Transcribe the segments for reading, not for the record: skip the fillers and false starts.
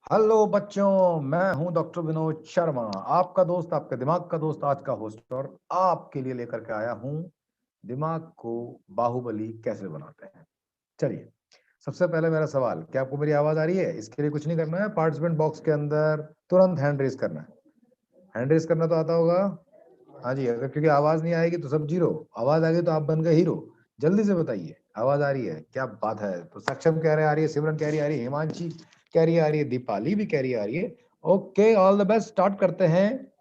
Hello बच्चों, मैं हूं डॉक्टर विनोद शर्मा, आपका दोस्त, आपके दिमाग का दोस्त, आज का होस्ट, और आपके लिए लेकर के आया हूं दिमाग को बाहुबली कैसे बनाते हैं। चलिए, सबसे पहले मेरा सवाल, क्या आपको मेरी आवाज आ रही है? इसके लिए कुछ नहीं करना है, पार्टिसिपेंट बॉक्स के अंदर तुरंत हैंड रेज करना है। हैंड रेज करना तो आता होगा? हाँ जी, अगर क्योंकि आवाज नहीं आएगी तो सब जीरो, आवाज आ गई तो आप बन गए हीरो। जल्दी से बताइए, आवाज आ रही है? क्या बात है। तो सक्षम कह रहे आ रही है, सिमरन कह रही आ रही है, हिमांशी कह रही आ रही है, दीपाली भी कह रही आ रही है। Okay, all the best, start करते हैं।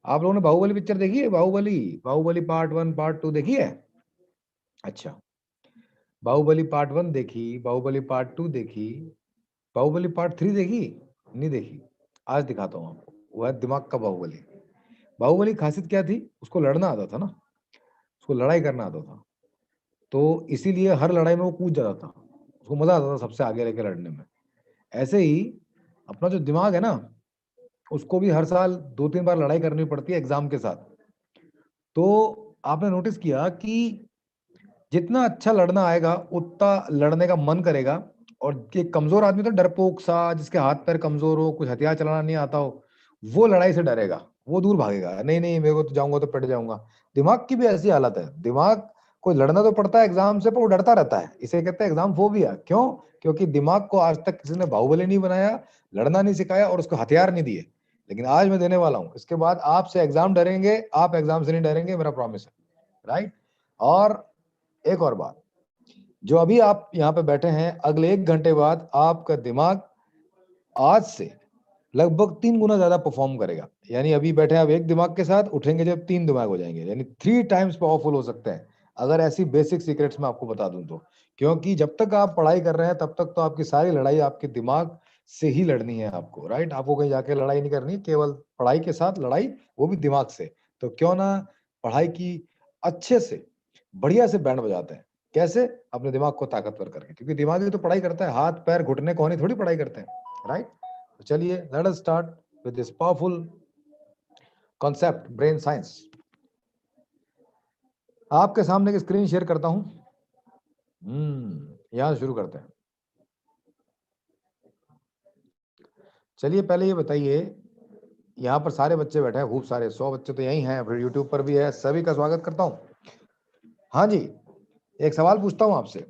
आप लोगों ने बाहुबली पिक्चर देखी है? बाहुबली बाहुबली पार्ट 1 पार्ट 2 देखी है? अच्छा, बाहुबली पार्ट 1 देखी, बाहुबली पार्ट 2 देखी, बाहुबली पार्ट 3 देखी? नहीं देखी? आज दिखाता हूँ आपको, वो है दिमाग का बाहुबली। बाहुबली की खासियत क्या थी? उसको लड़ना आता था ना, उसको लड़ाई करना आता था, तो इसीलिए हर लड़ाई में वो कूद जाता था, उसको मजा आता था सबसे आगे लेके लड़ने में। ऐसे ही अपना जो दिमाग है ना, उसको भी हर साल 2-3 बार लड़ाई करनी पड़ती है एग्जाम के साथ। तो आपने नोटिस किया कि जितना अच्छा लड़ना आएगा उतना लड़ने का मन करेगा। और एक कमजोर आदमी तो डरपोक सा, जिसके हाथ पैर कमजोर हो, कुछ हथियार चलाना नहीं आता हो, वो लड़ाई से डरेगा, वो दूर भागेगा, नहीं नहीं मेरे को तो जाऊंगा तो पिट जाऊंगा। दिमाग की भी ऐसी हालत है, दिमाग को लड़ना तो पड़ता है एग्जाम से, पर वो डरता रहता है, इसे कहते हैं एग्जाम फोबिया। क्यों? क्योंकि दिमाग को आज तक किसी ने बाहुबली नहीं बनाया, लड़ना नहीं सिखाया और उसको हथियार नहीं दिए। लेकिन आज मैं देने वाला हूं, इसके बाद आपसे एग्जाम डरेंगे, आप एग्जाम से नहीं डरेंगे, मेरा प्रॉमिस है। राइट? और एक और बात, जो अभी आप यहाँ पे बैठे हैं, अगले 1 घंटे बाद आपका दिमाग आज से लगभग 3 गुना ज्यादा परफॉर्म करेगा। यानी अभी बैठे आप एक दिमाग के साथ, उठेंगे जब 3 दिमाग हो जाएंगे, यानी 3 टाइम्स पावरफुल हो सकते हैं, अगर ऐसी बेसिक सीक्रेट्स मैं आपको बता दूं तो। क्योंकि जब तक आप पढ़ाई कर रहे हैं तब तक तो आपकी सारी लड़ाई आपके दिमाग से ही लड़नी है आपको। राइट? आपको कहीं जाके लड़ाई नहीं करनी, केवल पढ़ाई के साथ लड़ाई, वो भी दिमाग से। तो क्यों ना पढ़ाई की अच्छे से, बढ़िया से बैंड बजाते हैं। कैसे? अपने दिमाग को ताकतवर करके, क्योंकि दिमाग ही तो पढ़ाई करता है, हाथ पैर घुटने कोहनी थोड़ी पढ़ाई करते हैं। राइट? तो चलिए, let us start with this powerful concept, brain science. आपके सामने एक स्क्रीन शेयर करता हूं। यहां शुरू करते हैं। चलिए, पहले ये बताइए, यहाँ पर सारे बच्चे बैठे हैं, खूब सारे, 100 बच्चे तो यही हैं, फिर यूट्यूब पर भी है, सभी का स्वागत करता हूँ। हाँ जी, एक सवाल पूछता हूँ आपसे,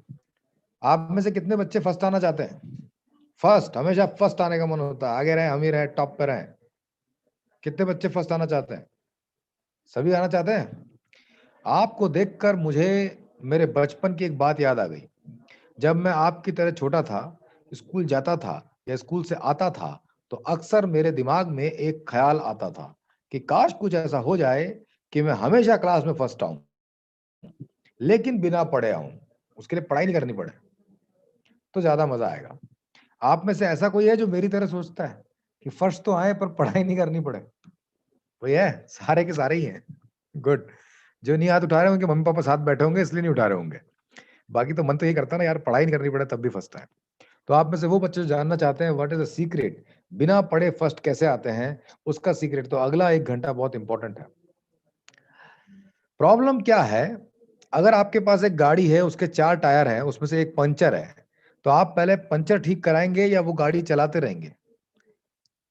आप में से कितने बच्चे फर्स्ट आना चाहते हैं? फर्स्ट, हमेशा फर्स्ट आने का मन होता है, आगे रहे, हम ही रहे, टॉप पे रहे। कितने बच्चे फर्स्ट आना चाहते हैं? सभी आना चाहते हैं? आपको देखकर मुझे मेरे बचपन की एक बात याद आ गई। जब मैं आपकी तरह छोटा था, स्कूल जाता था या स्कूल से आता था, तो अक्सर मेरे दिमाग में एक ख्याल आता था कि काश कुछ ऐसा हो जाए कि मैं हमेशा क्लास में फर्स्ट आऊं, लेकिन बिना पढ़े आऊं, उसके लिए पढ़ाई नहीं करनी पड़े, तो ज्यादा मजा आएगा। आप में से ऐसा कोई है जो मेरी तरह सोचता है कि फर्स्ट तो आए पर पढ़ाई नहीं करनी पड़े? कोई है? सारे के सारे ही हैं। गुड। जो नहीं हाथ उठा रहे होंगे, मम्मी पापा साथ बैठे होंगे इसलिए नहीं उठा रहे होंगे, बाकी तो मन तो ये करता है ना यार, पढ़ाई नहीं करनी पड़े तब भी फर्स्ट आए। तो आप में से वो बच्चे जो जानना चाहते हैं व्हाट इज द सीक्रेट, बिना पढ़े फर्स्ट कैसे आते हैं, उसका सीक्रेट तो अगला 1 घंटा बहुत इंपॉर्टेंट है। प्रॉब्लम क्या है? अगर आपके पास एक गाड़ी है, उसके 4 टायर हैं, उसमें से एक पंचर है, तो आप पहले पंचर ठीक कराएंगे या वो गाड़ी चलाते रहेंगे?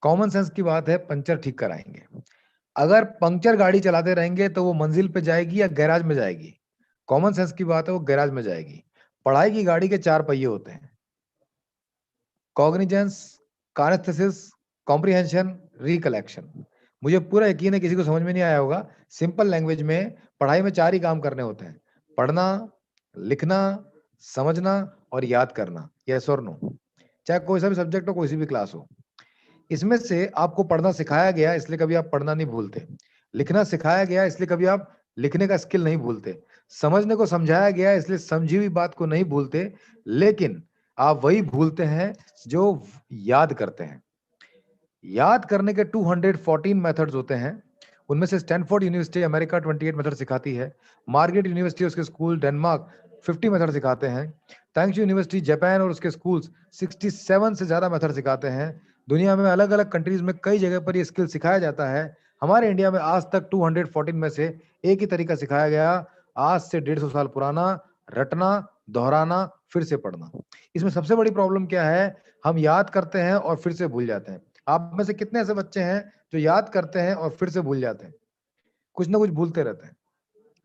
कॉमन सेंस की बात है, पंचर ठीक कराएंगे। अगर पंक्चर गाड़ी चलाते रहेंगे तो वो मंजिल पे जाएगी या गैराज में जाएगी? कॉमन सेंस की बात है, वो गैराज में जाएगी। पढ़ाई की गाड़ी के 4 पहिए होते हैं, कॉग्निजेंस, कानेस्थेसिस, कॉम्प्रिहेंशन, रिकलेक्शन। मुझे पूरा यकीन है किसी को समझ में नहीं आया होगा। सिंपल लैंग्वेज में पढ़ाई में 4 ही काम करने होते हैं, पढ़ना, लिखना, समझना और याद करना। यस और नो? चाहे कोई सा भी सब्जेक्ट हो, कोई सी भी क्लास हो। इसमें से आपको पढ़ना सिखाया गया इसलिए कभी आप पढ़ना नहीं भूलते, लिखना सिखाया गया इसलिए कभी आप लिखने का स्किल नहीं भूलते, समझने को समझाया गया इसलिए समझी हुई बात को नहीं भूलते, लेकिन आप वही भूलते हैं जो याद करते हैं। याद करने के 214 मेथड्स होते हैं, उनमें से स्टैनफोर्ड यूनिवर्सिटी अमेरिका 28 मेथड सिखाती है, मार्गेट यूनिवर्सिटी उसके स्कूल डेनमार्क 50 मेथड सिखाते हैं, थैंक्स यूनिवर्सिटी जापान और उसके स्कूल्स 67 से ज्यादा मेथड सिखाते हैं। दुनिया में अलग अलग कंट्रीज में कई जगह पर ये स्किल सिखाया जाता है। हमारे इंडिया में आज तक 214 में से एक ही तरीका सिखाया गया, आज से 150 साल पुराना, रटना, दोहराना, फिर से पढ़ना। इसमें सबसे बड़ी प्रॉब्लम क्या है, हम याद करते हैं और फिर से भूल जाते हैं। आप में से कितने ऐसे बच्चे हैं जो याद करते हैं और फिर से भूल जाते हैं? कुछ ना कुछ भूलते रहते हैं,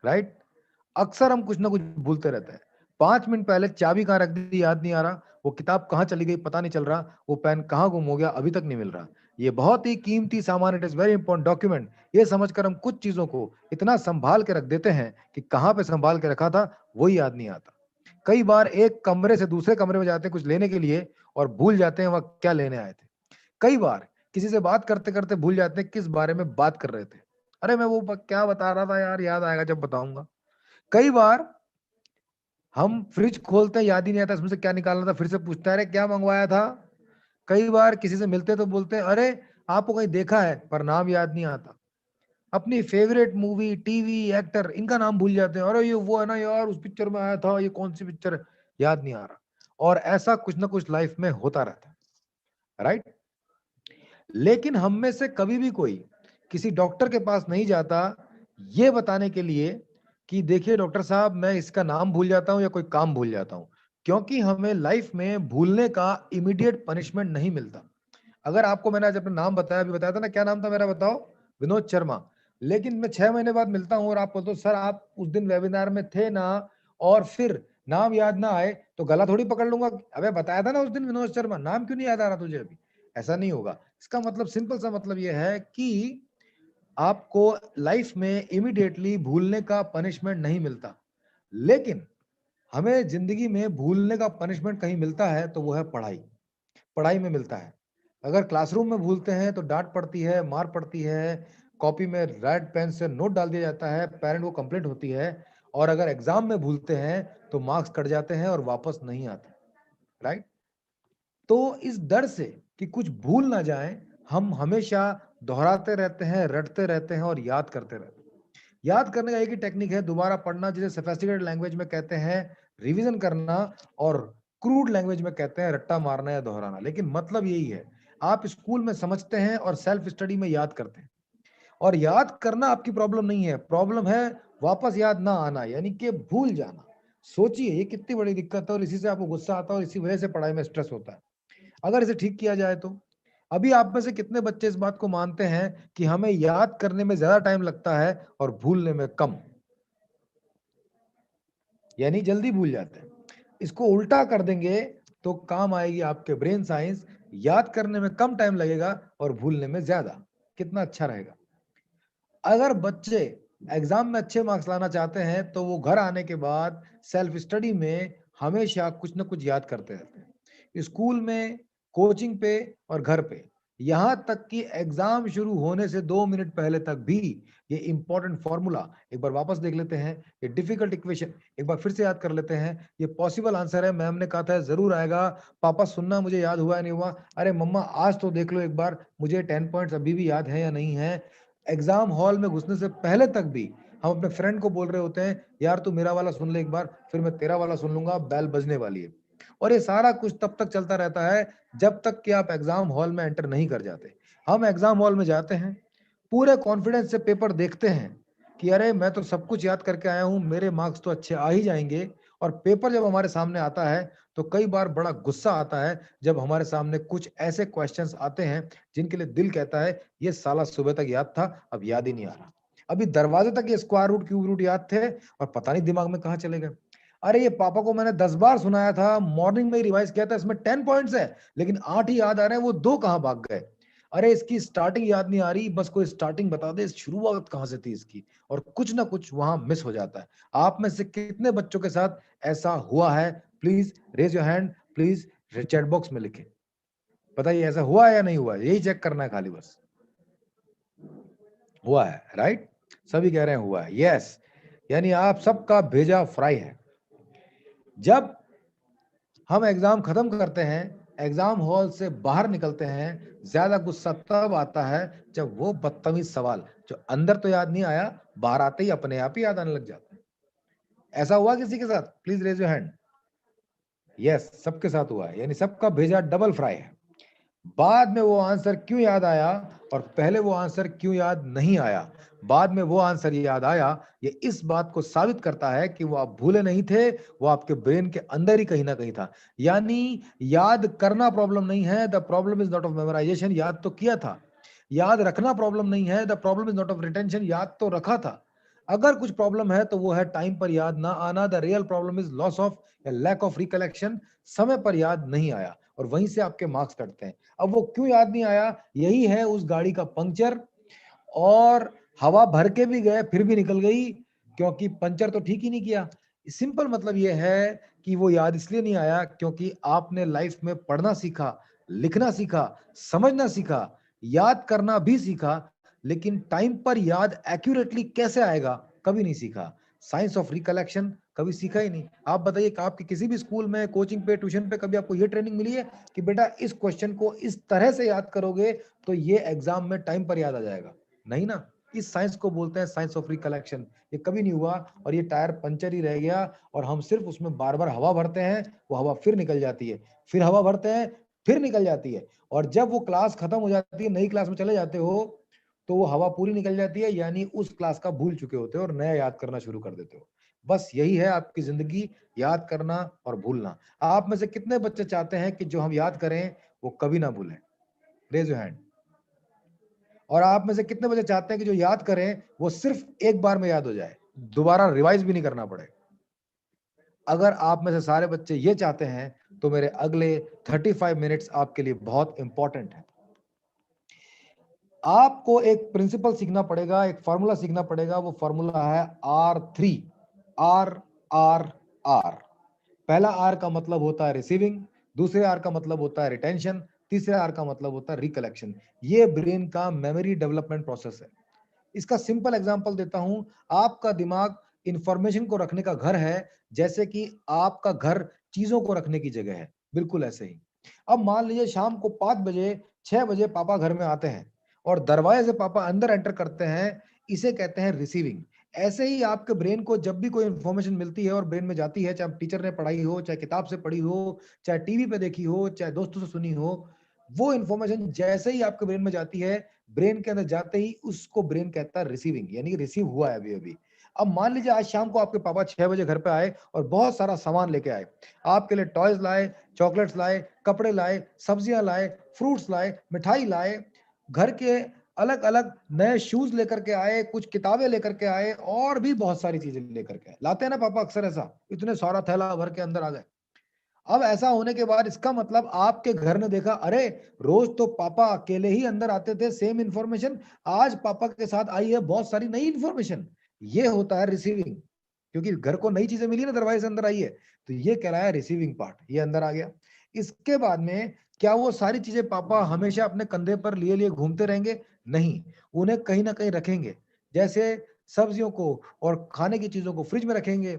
राइट? अक्सर हम कुछ ना कुछ भूलते रहते हैं। 5 मिनट पहले चाबी कहाँ रख दी याद नहीं आ रहा, वो किताब कहाँ चली गई पता नहीं चल रहा, वो पेन कहाँ गुम हो गया अभी तक नहीं मिल रहा। ये बहुत ही कीमती सामान, it is very important document. ये समझकर हम कुछ चीज़ों को इतना सँभाल के रख देते हैं कि कहाँ पे सँभाल के रखा था, वही याद नहीं आता। कई बार एक कमरे से दूसरे कमरे में जाते हैं कुछ लेने के लिए और भूल जाते हैं वहाँ क्या लेने आए थे। कई बार किसी से बात करते-करते भूल जाते हैं किस बारे में बात कर रहे थे। अरे मैं वो क्या बता रहा था यार, याद आएगा जब बताऊँगा। कई बार हम फ्रिज खोलते हैं, याद ही नहीं आता इसमें से क्या निकालना था, फिर से पूछते हैं, अरे क्या मंगवाया था? कई बार किसी से मिलते तो बोलते हैं, अरे आपको कहीं देखा है, पर नाम याद नहीं आता। अपनी फेवरेट मूवी, टीवी, एक्टर इनका नाम भूल जाते हैं, अरे ये वो है ना यार, उस पिक्चर में आया था, ये कौन सी पिक्चर है? याद नहीं आ रहा। और ऐसा कुछ ना कुछ लाइफ में होता रहता है, राइट? लेकिन हम में से कभी भी कोई किसी डॉक्टर के पास नहीं जाता ये बताने के लिए कि देखिए डॉक्टर साहब मैं इसका नाम भूल जाता हूँ या कोई काम भूल जाता हूँ, क्योंकि हमें लाइफ में भूलने का इमीडिएट पनिशमेंट नहीं मिलता। अगर आपको मैंने आज अपना नाम बताया, अभी बताया था ना, क्या नाम था मेरा बताओ? विनोद शर्मा। लेकिन मैं 6 महीने बाद मिलता हूँ और आप बोलते हो सर आप उस दिन वेबिनार में थे ना, और फिर नाम याद ना आए तो गला थोड़ी पकड़ लूंगा, अबे बताया था ना उस दिन विनोद शर्मा, नाम क्यों नहीं याद आ रहा तुझे अभी? ऐसा नहीं होगा। इसका मतलब सिंपल सा मतलब ये है कि आपको लाइफ में इमीडिएटली भूलने का पनिशमेंट नहीं मिलता। लेकिन हमें जिंदगी में भूलने का पनिशमेंट कहीं मिलता है तो वो है पढ़ाई। पढ़ाई में मिलता है। अगर क्लासरूम में भूलते हैं तो डांट पड़ती है, मार पड़ती है, कॉपी में रेड पेन से नोट डाल दिया जाता है, पेरेंट को कंप्लेंट होती है, और अगर एग्जाम में भूलते हैं तो मार्क्स कट जाते हैं और वापस नहीं आते, राइट? तो इस डर से कि कुछ भूल ना जाए, हम हमेशा दोहराते रहते हैं, रटते रहते हैं और याद करते रहते हैं। याद करने का एक ही टेक्निक है, दोबारा पढ़ना, जिसे सोफिस्टिकेटेड लैंग्वेज में कहते हैं रिवीजन करना, और क्रूड लैंग्वेज में कहते हैं रट्टा मारना या दोहराना। लेकिन मतलब यही है, आप स्कूल में समझते हैं और सेल्फ स्टडी में याद करते हैं। और याद करना आपकी प्रॉब्लम नहीं है, प्रॉब्लम है वापस याद ना आना, यानी कि भूल जाना। सोचिए ये कितनी बड़ी दिक्कत है, और इसी से आपको गुस्सा आता है और इसी वजह से पढ़ाई में स्ट्रेस होता है। अगर इसे ठीक किया जाए तो अभी आप में से कितने बच्चे इस बात को मानते हैं कि हमें याद करने में ज्यादा टाइम लगता है और भूलने में कम, यानी जल्दी भूल जाते हैं? इसको उल्टा कर देंगे तो काम आएगी आपके ब्रेन साइंस, याद करने में कम टाइम लगेगा और भूलने में ज्यादा। कितना अच्छा रहेगा। अगर बच्चे एग्जाम में अच्छे मार्क्स लाना चाहते हैं तो वो घर आने के बाद सेल्फ स्टडी में हमेशा कुछ ना कुछ याद करते रहते हैं, स्कूल में, कोचिंग पे और घर पे। यहाँ तक कि एग्जाम शुरू होने से 2 मिनट पहले तक भी ये इंपॉर्टेंट फॉर्मूला एक बार वापस देख लेते हैं, ये डिफिकल्ट इक्वेशन एक बार फिर से याद कर लेते हैं। ये पॉसिबल आंसर है, मैम ने कहा था जरूर आएगा, पापा सुनना मुझे याद हुआ या नहीं हुआ, अरे मम्मा आज तो देख लो एक बार मुझे 10 पॉइंट्स अभी भी याद है या नहीं है। एग्जाम हॉल में घुसने से पहले तक भी हम अपने फ्रेंड को बोल रहे होते हैं, यार तू मेरा वाला सुन ले एक बार, फिर मैं तेरा वाला सुन लूंगा, बेल बजने वाली है। और ये सारा कुछ तब तक चलता रहता है जब तक कि आप एग्जाम हॉल में एंटर नहीं कर जाते। हम एग्जाम हॉल में जाते हैं, पूरे कॉन्फिडेंस से पेपर देखते हैं कि अरे मैं तो सब कुछ याद करके आया हूँ, मेरे मार्क्स तो अच्छे आ ही जाएंगे। और पेपर जब हमारे सामने आता है तो कई बार बड़ा गुस्सा आता है जब हमारे सामने कुछ ऐसे क्वेश्चंस आते हैं जिनके लिए दिल कहता है ये साला सुबह तक याद था, अब याद ही नहीं आ रहा। अभी दरवाजे तक ये स्क्वायर रूट क्यूब रूट याद थे और पता नहीं दिमाग में कहाँ चले गए। अरे ये पापा को मैंने 10 बार सुनाया था, मॉर्निंग में ही रिवाइज किया था, इसमें 10 पॉइंट्स है लेकिन 8 ही याद आ रहे हैं, वो 2 कहाँ भाग गए? अरे इसकी स्टार्टिंग याद नहीं आ रही, बस कोई स्टार्टिंग बता दे, शुरुआत कहाँ से थी इसकी? और कुछ ना कुछ वहां मिस हो जाता है। आप में से कितने बच्चों के साथ ऐसा हुआ है? Please raise your hand, please chat box में लिखें। बताइए ऐसा हुआ है या नहीं हुआ है? यही चेक करना है खाली बस। हुआ है, राइट? सभी कह रहे हैं हुआ है, यस। यानी आप सबका भेजा फ्राई है। जब हम एग्जाम खत्म करते हैं, एग्जाम हॉल से बाहर निकलते हैं, ज्यादा गुस्सा तब आता है जब वो बदतमीज सवाल जो अंदर तो याद नहीं आया, बाहर आते ही अपने आप ही याद आने लग जाता है। ऐसा हुआ किसी के साथ? Please raise your hand. Yes, सबके साथ हुआ है, यानी सबका भेजा डबल फ्राई है। बाद में वो आंसर क्यों याद आया और पहले वो आंसर क्यों याद नहीं आया, बाद में वो आंसर याद आया, ये इस बात को साबित करता है कि वो आप भूले नहीं थे, वो आपके ब्रेन के अंदर ही कहीं ना कहीं था। यानी याद करना प्रॉब्लम नहीं है, the problem is not of memorisation, याद तो किया था। याद रखना प्रॉब्लम नहीं है, the problem is not of retention, याद तो रखा था। अगर कुछ प्रॉब्लम है तो वो है टाइम पर याद ना आना। The real problem is loss of या लैक ऑफ रिकलेक्शन, समय पर याद नहीं आया और वहीं से आपके मार्क्स कटते हैं। अब वो क्यों याद नहीं आया, यही है उस गाड़ी का पंक्चर, और हवा भर के भी गए फिर भी निकल गई, क्योंकि पंचर तो ठीक ही नहीं किया। सिंपल मतलब ये है कि वो याद इसलिए नहीं आया क्योंकि आपने लाइफ में पढ़ना सीखा, लिखना सीखा, समझना सीखा, याद करना भी सीखा, लेकिन टाइम पर याद एक्यूरेटली कैसे आएगा कभी नहीं सीखा। साइंस ऑफ रिकलेक्शन कभी सीखा ही नहीं। आप बताइए कि आपके किसी भी स्कूल में, कोचिंग पे, ट्यूशन पे कभी आपको ये ट्रेनिंग मिली है कि बेटा इस क्वेश्चन को इस तरह से याद करोगे तो ये एग्जाम में टाइम पर याद आ जाएगा? नहीं ना। इस साइंस को बोलते हैं साइंस ऑफ रिकलेक्शन। ये कभी नहीं हुआ और ये टायर पंचर ही रह गया और हम सिर्फ उसमें बार बार हवा भरते हैं, वो हवा फिर निकल जाती है, फिर हवा भरते हैं, फिर निकल जाती है, और जब वो क्लास खत्म हो जाती है, नई क्लास में चले जाते हो, तो वो हवा पूरी निकल जाती है, यानी उस क्लास का भूल चुके होते हो और नया याद करना शुरू कर देते हो। बस यही है आपकी जिंदगी, याद करना और भूलना। आप में से कितने बच्चे चाहते हैं कि जो हम याद करें वो कभी ना भूलें? Raise your hand. और आप में से कितने बच्चे चाहते हैं कि जो याद करें वो सिर्फ एक बार में याद हो जाए, दोबारा रिवाइज भी नहीं करना पड़े? अगर आप में से सारे बच्चे ये चाहते हैं तो मेरे अगले 35 मिनट्स आपके लिए बहुत इंपॉर्टेंट है। आपको एक प्रिंसिपल सीखना पड़ेगा, एक फॉर्मूला सीखना पड़ेगा। वो फॉर्मूला है R3, आर आर आर। पहला आर का मतलब होता है रिसीविंग, दूसरे आर का मतलब होता है रिटेंशन, तीसरे आर का मतलब होता है रिकलेक्शन। ये ब्रेन का मेमोरी डेवलपमेंट प्रोसेस है। इसका सिंपल एग्जांपल देता हूं। आपका दिमाग इंफॉर्मेशन को रखने का घर है, जैसे कि आपका घर चीजों को रखने की जगह है, बिल्कुल ऐसे ही। अब मान लीजिए शाम को 5 बजे, 6 बजे पापा घर में आते हैं और दरवाजे से पापा अंदर एंटर करते हैं, इसे कहते हैं रिसीविंग। ऐसे ही आपके ब्रेन को जब भी कोई इंफॉर्मेशन मिलती है और ब्रेन में जाती है, चाहे टीचर ने पढ़ाई हो, चाहे किताब से पढ़ी हो, चाहे टीवी पे देखी हो, चाहे दोस्तों से सुनी हो, वो इंफॉर्मेशन जैसे ही आपके ब्रेन में जाती है, ब्रेन के अंदर जाते ही उसको ब्रेन कहता है रिसीविंग, यानी रिसीव हुआ है अभी अभी। अब मान लीजिए आज शाम को आपके पापा 6 बजे घर पे आए और बहुत सारा सामान लेके आए। आपके लिए टॉयज लाए, चॉकलेट्स लाए, कपड़े लाए, सब्जियां लाए, फ्रूट्स लाए, मिठाई लाए, घर के अलग अलग नए शूज लेकर के आए, कुछ किताबें लेकर के आए, और भी बहुत सारी चीजें लेकर के आए। लाते हैं ना पापा अक्सर ऐसा, इतने सारा थैला भर के अंदर आ गए। अब ऐसा होने के बाद इसका मतलब आपके घर ने देखा, अरे रोज तो पापा अकेले ही अंदर आते थे, सेम इंफॉर्मेशन, आज पापा के साथ आई है बहुत सारी नई इंफॉर्मेशन। ये होता है रिसीविंग, क्योंकि घर को नई चीजें मिली ना, दरवाजे से अंदर आई है, तो ये कहलाया रिसीविंग पार्ट, ये अंदर आ गया। इसके बाद में क्या वो सारी चीजें पापा हमेशा अपने कंधे पर लिए लिए घूमते रहेंगे? नहीं, उन्हें कहीं ना कहीं रखेंगे। जैसे सब्जियों को और खाने की चीजों को फ्रिज में रखेंगे,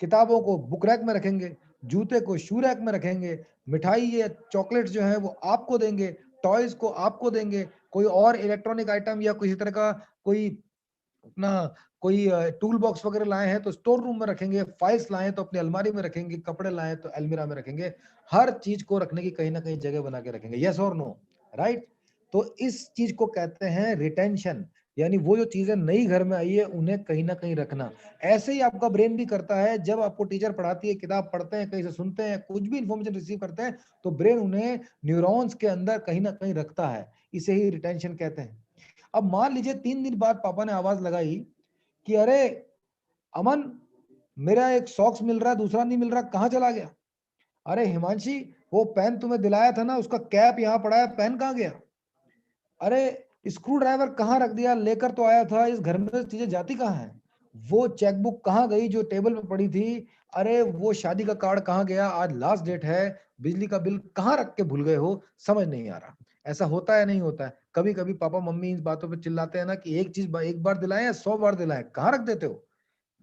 किताबों को बुक रैक में रखेंगे, जूते को शू रैक में रखेंगे, मिठाई या चॉकलेट्स जो है वो आपको देंगे, टॉयज को आपको देंगे, कोई और इलेक्ट्रॉनिक आइटम या किसी तरह का कोई अपना कोई टूल बॉक्स वगैरह लाए हैं तो स्टोर रूम में रखेंगे, फाइल्स लाए हैं तो अपनी अलमारी में रखेंगे, कपड़े लाए हैं तो अलमीरा में रखेंगे। हर चीज को रखने की कहीं ना कहीं जगह बना के रखेंगे। यस और नो? राइट। तो इस चीज को कहते हैं रिटेंशन, यानी वो जो चीजें नई घर में आई है उन्हें कहीं ना कहीं रखना। ऐसे ही आपका ब्रेन भी करता है, जब आपको टीचर पढ़ाती है, किताब पढ़ते हैं, कहीं से सुनते हैं, कुछ भी इंफॉर्मेशन रिसीव करते हैं, तो ब्रेन उन्हें न्यूरॉन्स के अंदर कहीं ना कहीं रखता है। इसे ही रिटेंशन कहते हैं। अब मान लीजिए 3 दिन बाद पापा ने आवाज लगाई कि अरे अमन, मेरा एक सॉक्स मिल रहा है, दूसरा नहीं मिल रहा, कहाँ चला गया? अरे हिमांशी, वो पेन तुम्हें दिलाया था ना, उसका कैप यहाँ पड़ा है, पेन कहाँ गया? अरे स्क्रू ड्राइवर कहाँ रख दिया, लेकर तो आया था, इस घर में से चीजें जाती कहाँ है? वो चेकबुक कहाँ गई जो टेबल पे पड़ी थी? अरे वो शादी का कार्ड कहाँ गया, आज लास्ट डेट है, बिजली का बिल कहाँ रख के भूल गए हो? समझ नहीं आ रहा। ऐसा होता है नहीं होता है? कभी कभी पापा मम्मी इन बातों पे चिल्लाते हैं ना कि एक चीज एक बार दिलाएं या 100 बार दिलाएं, कहाँ रख देते हो?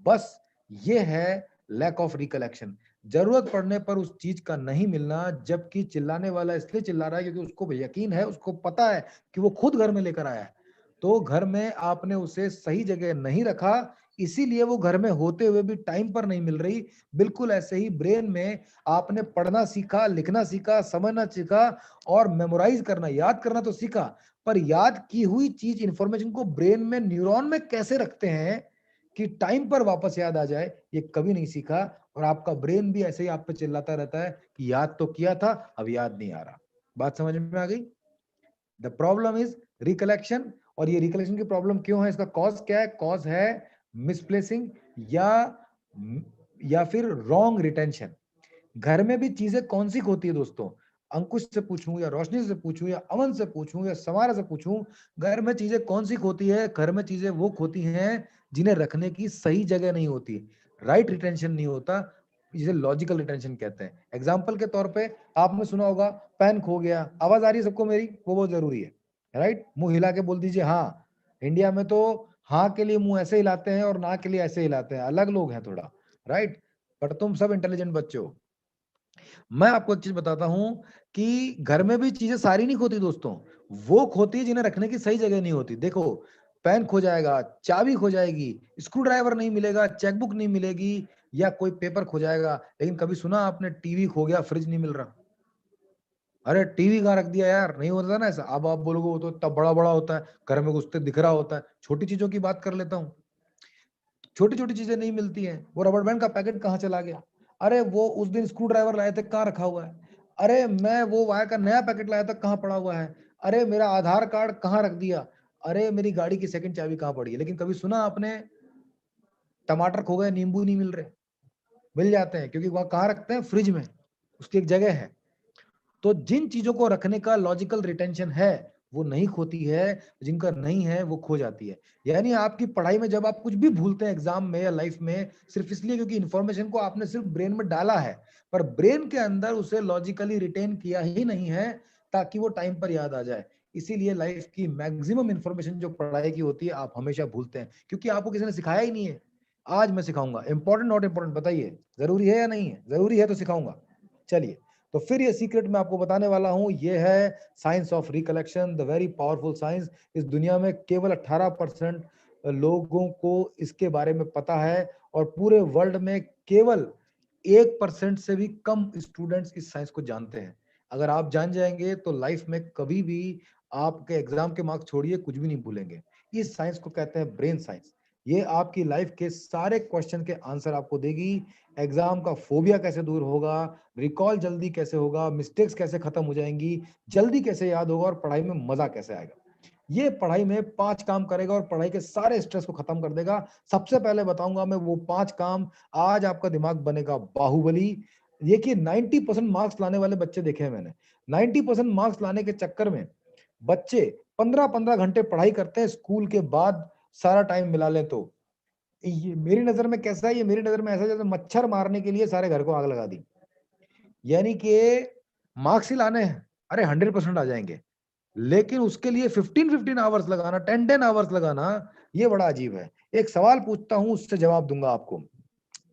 बस ये है लैक ऑफ रिकलेक्शन। जरूरत पड़ने पर उस चीज का नहीं मिलना, जबकि चिल्लाने वाला इसलिए चिल्ला रहा है क्योंकि उसको यकीन है, उसको पता है कि वो खुद घर में लेकर आया है, तो घर में आपने उसे सही जगह नहीं रखा, इसीलिए वो घर में होते हुए भी टाइम पर नहीं मिल रही। बिल्कुल ऐसे ही ब्रेन में आपने पढ़ना सीखा, लिखना सीखा, समझना सीखा और मेमोराइज करना, याद करना तो सीखा, पर याद की हुई चीज इंफॉर्मेशन को ब्रेन में न्यूरॉन में कैसे रखते हैं कि टाइम पर वापस याद आ जाए, ये कभी नहीं सीखा। और आपका ब्रेन भी ऐसे ही आप पे चिल्लाता रहता है कि याद तो किया था, अब याद नहीं आ रहा। बात समझ में आ गई? The problem is recollection. और ये रिकलेक्शन की प्रॉब्लम क्यों है, इसका कॉज क्या है? कॉज है मिसप्लेसिंग या फिर रॉन्ग रिटेंशन। घर में भी चीजें कौन सी होती है दोस्तों? अंकुश से पूछूं या रोशनी से पूछूं या अमन से पूछूं या समारा से पूछूं, घर में चीजें कौन सी होती है? घर में चीजें वो होती हैं जिन्हें रखने की सही जगह नहीं होती, राइट रिटेंशन नहीं होता, जिसे लॉजिकल रिटेंशन कहते हैं। एग्जाम्पल के तौर पे आपने सुना होगा पेन खो गया। आवाज आ रही है सबको मेरी? वो बहुत जरूरी है, राइट? मुंह हिला के बोल दीजिए हाँ। इंडिया में तो हाँ के लिए मुंह ऐसे हिलाते हैं और ना के लिए ऐसे हिलाते हैं, अलग लोग हैं थोड़ा, राइट? बट तुम सब इंटेलिजेंट बच्चे हो। मैं आपको एक चीज बताता हूं कि घर में भी चीजें सारी नहीं खोती दोस्तों, वो खोती है जिन्हें रखने की सही जगह नहीं होती। देखो, पेन खो जाएगा, चाबी खो जाएगी, स्क्रू ड्राइवर नहीं मिलेगा, चेकबुक नहीं मिलेगी, या कोई पेपर खो जाएगा। लेकिन कभी सुना आपने टीवी खो गया, फ्रिज नहीं मिल रहा? अरे टीवी कहाँ रख दिया यार, नहीं होता ना ऐसा। अब आप बोलोगे वो तो इतना बड़ा बड़ा होता है, घर में घुसते दिख रहा होता है। छोटी चीजों की बात कर लेता हूँ, छोटी छोटी चीजें नहीं मिलती हैं। वो रबड़ बैंड का पैकेट कहाँ चला गया? अरे वो उस दिन स्क्रू ड्राइवर लाए थे, कहाँ रखा हुआ है? अरे मैं वो वायर का नया पैकेट लाया था, कहाँ पड़ा हुआ है? अरे मेरा आधार कार्ड कहाँ रख दिया? अरे मेरी गाड़ी की सेकंड चाबी कहाँ पड़ी है? लेकिन कभी सुना आपने टमाटर खो गए, नींबू नहीं मिल रहे? मिल जाते हैं, क्योंकि वहां कहाँ रखते हैं? फ्रिज में, उसकी एक जगह है। तो जिन चीजों को रखने का लॉजिकल रिटेंशन है वो नहीं खोती है, जिनका नहीं है वो खो जाती है। यानी आपकी पढ़ाई में जब आप कुछ भी भूलते हैं एग्जाम में या लाइफ में, सिर्फ इसलिए क्योंकि इंफॉर्मेशन को आपने सिर्फ ब्रेन में डाला है, पर ब्रेन के अंदर उसे लॉजिकली रिटेन किया ही नहीं है ताकि वो टाइम पर याद आ जाए। इसीलिए लाइफ की मैक्सिमम इंफॉर्मेशन जो पढ़ाई की होती है आप हमेशा भूलते हैं, क्योंकि आपको किसी ने सिखाया ही नहीं है। आज मैं सिखाऊंगा, इंपॉर्टेंट नॉट इंपॉर्टेंट बताइए, जरूरी है या नहीं है? जरूरी है तो सिखाऊंगा। चलिए, तो फिर ये सीक्रेट मैं आपको बताने वाला हूं, ये है science of recollection, the very powerful science. इस दुनिया में केवल 18% लोगों को इसके बारे में पता है, और पूरे वर्ल्ड में केवल 1% से भी कम स्टूडेंट्स इस साइंस को जानते हैं। अगर आप जान जाएंगे तो लाइफ में कभी भी आपके एग्जाम के मार्क्स छोड़िए, कुछ भी नहीं भूलेंगे। इस साइंस को कहते हैं ब्रेन साइंस। ये आपकी लाइफ के सारे क्वेश्चन के आंसर आपको देगी। एग्जाम का फोबिया कैसे दूर होगा, रिकॉल जल्दी कैसे होगा, मिस्टेक्स कैसे खत्म हो जाएंगी, जल्दी कैसे याद होगा, और पढ़ाई में मजा कैसे आएगा। ये पढ़ाई में 5 काम करेगा और पढ़ाई के सारे स्ट्रेस को खत्म कर देगा। सबसे पहले बताऊंगा मैं वो 5 काम। आज आपका दिमाग बनेगा बाहुबली। देखिए 90% मार्क्स लाने वाले बच्चे देखे हैं मैंने। 90% मार्क्स लाने के चक्कर में बच्चे 15-15 घंटे पढ़ाई करते हैं स्कूल के बाद, सारा टाइम मिला लें तो। ये मेरी नजर में कैसा है? ये मेरी नजर में ऐसा जैसे मच्छर मारने के लिए सारे घर को आग लगा दी। यानी कि मार्क्स ही लाने हैं, अरे 100% आ जाएंगे, लेकिन उसके लिए 15-15 आवर्स लगाना, 10-10 आवर्स लगाना, ये बड़ा अजीब है। एक सवाल पूछता हूं, उससे जवाब दूंगा आपको।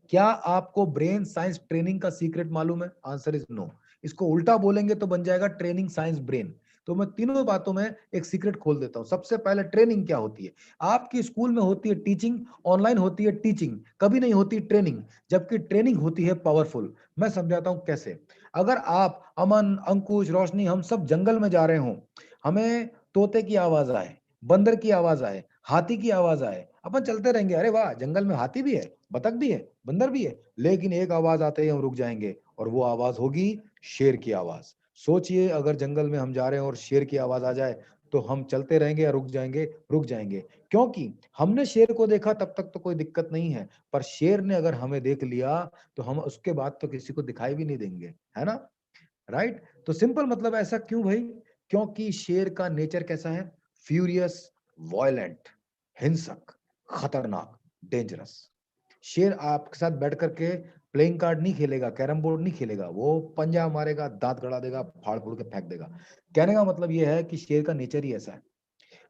क्या आपको ब्रेन साइंस ट्रेनिंग का सीक्रेट मालूम है? Answer is no. इसको उल्टा बोलेंगे तो बन जाएगा ट्रेनिंग साइंस ब्रेन। तो मैं तीनों बातों में एक सीक्रेट खोल देता हूं। सबसे पहले ट्रेनिंग क्या होती है? आपकी स्कूल में होती है टीचिंग, ऑनलाइन होती है टीचिंग, कभी नहीं होती ट्रेनिंग। जबकि ट्रेनिंग होती है पावरफुल। मैं समझाता हूं कैसे। अगर आप, अमन, अंकुश, रोशनी, हम सब जंगल में जा रहे हो, हमें तोते की आवाज आए, बंदर की आवाज आए, हाथी की आवाज आए, अपन चलते रहेंगे, अरे वाह जंगल में हाथी भी है, बतख भी है, बंदर भी है। लेकिन एक आवाज आते ही हम रुक जाएंगे, और वो आवाज होगी शेर की आवाज। सोचिए अगर जंगल में हम जा रहे हैं और शेर की आवाज आ जाए, तो हम चलते रहेंगे या रुक जाएंगे? रुक जाएंगे, क्योंकि हमने शेर को देखा तब तक तो कोई दिक्कत नहीं है, पर शेर ने अगर हमें देख लिया तो हम उसके बाद तो किसी को दिखाई भी नहीं देंगे, है ना? राइट? तो सिंपल मतलब ऐसा क्यों भाई? क्योंकि शेर का नेचर कैसा है? फ्यूरियस, वायलेंट, हिंसक, खतरनाक, डेंजरस। शेर आपके साथ बैठ करके प्लेइंग कार्ड नहीं खेलेगा, कैरम बोर्ड नहीं खेलेगा, वो पंजा मारेगा, दांत गड़ा देगा, फाड़ फूड़ के फेंक देगा। कहने का मतलब ये है कि शेर का नेचर ही ऐसा है।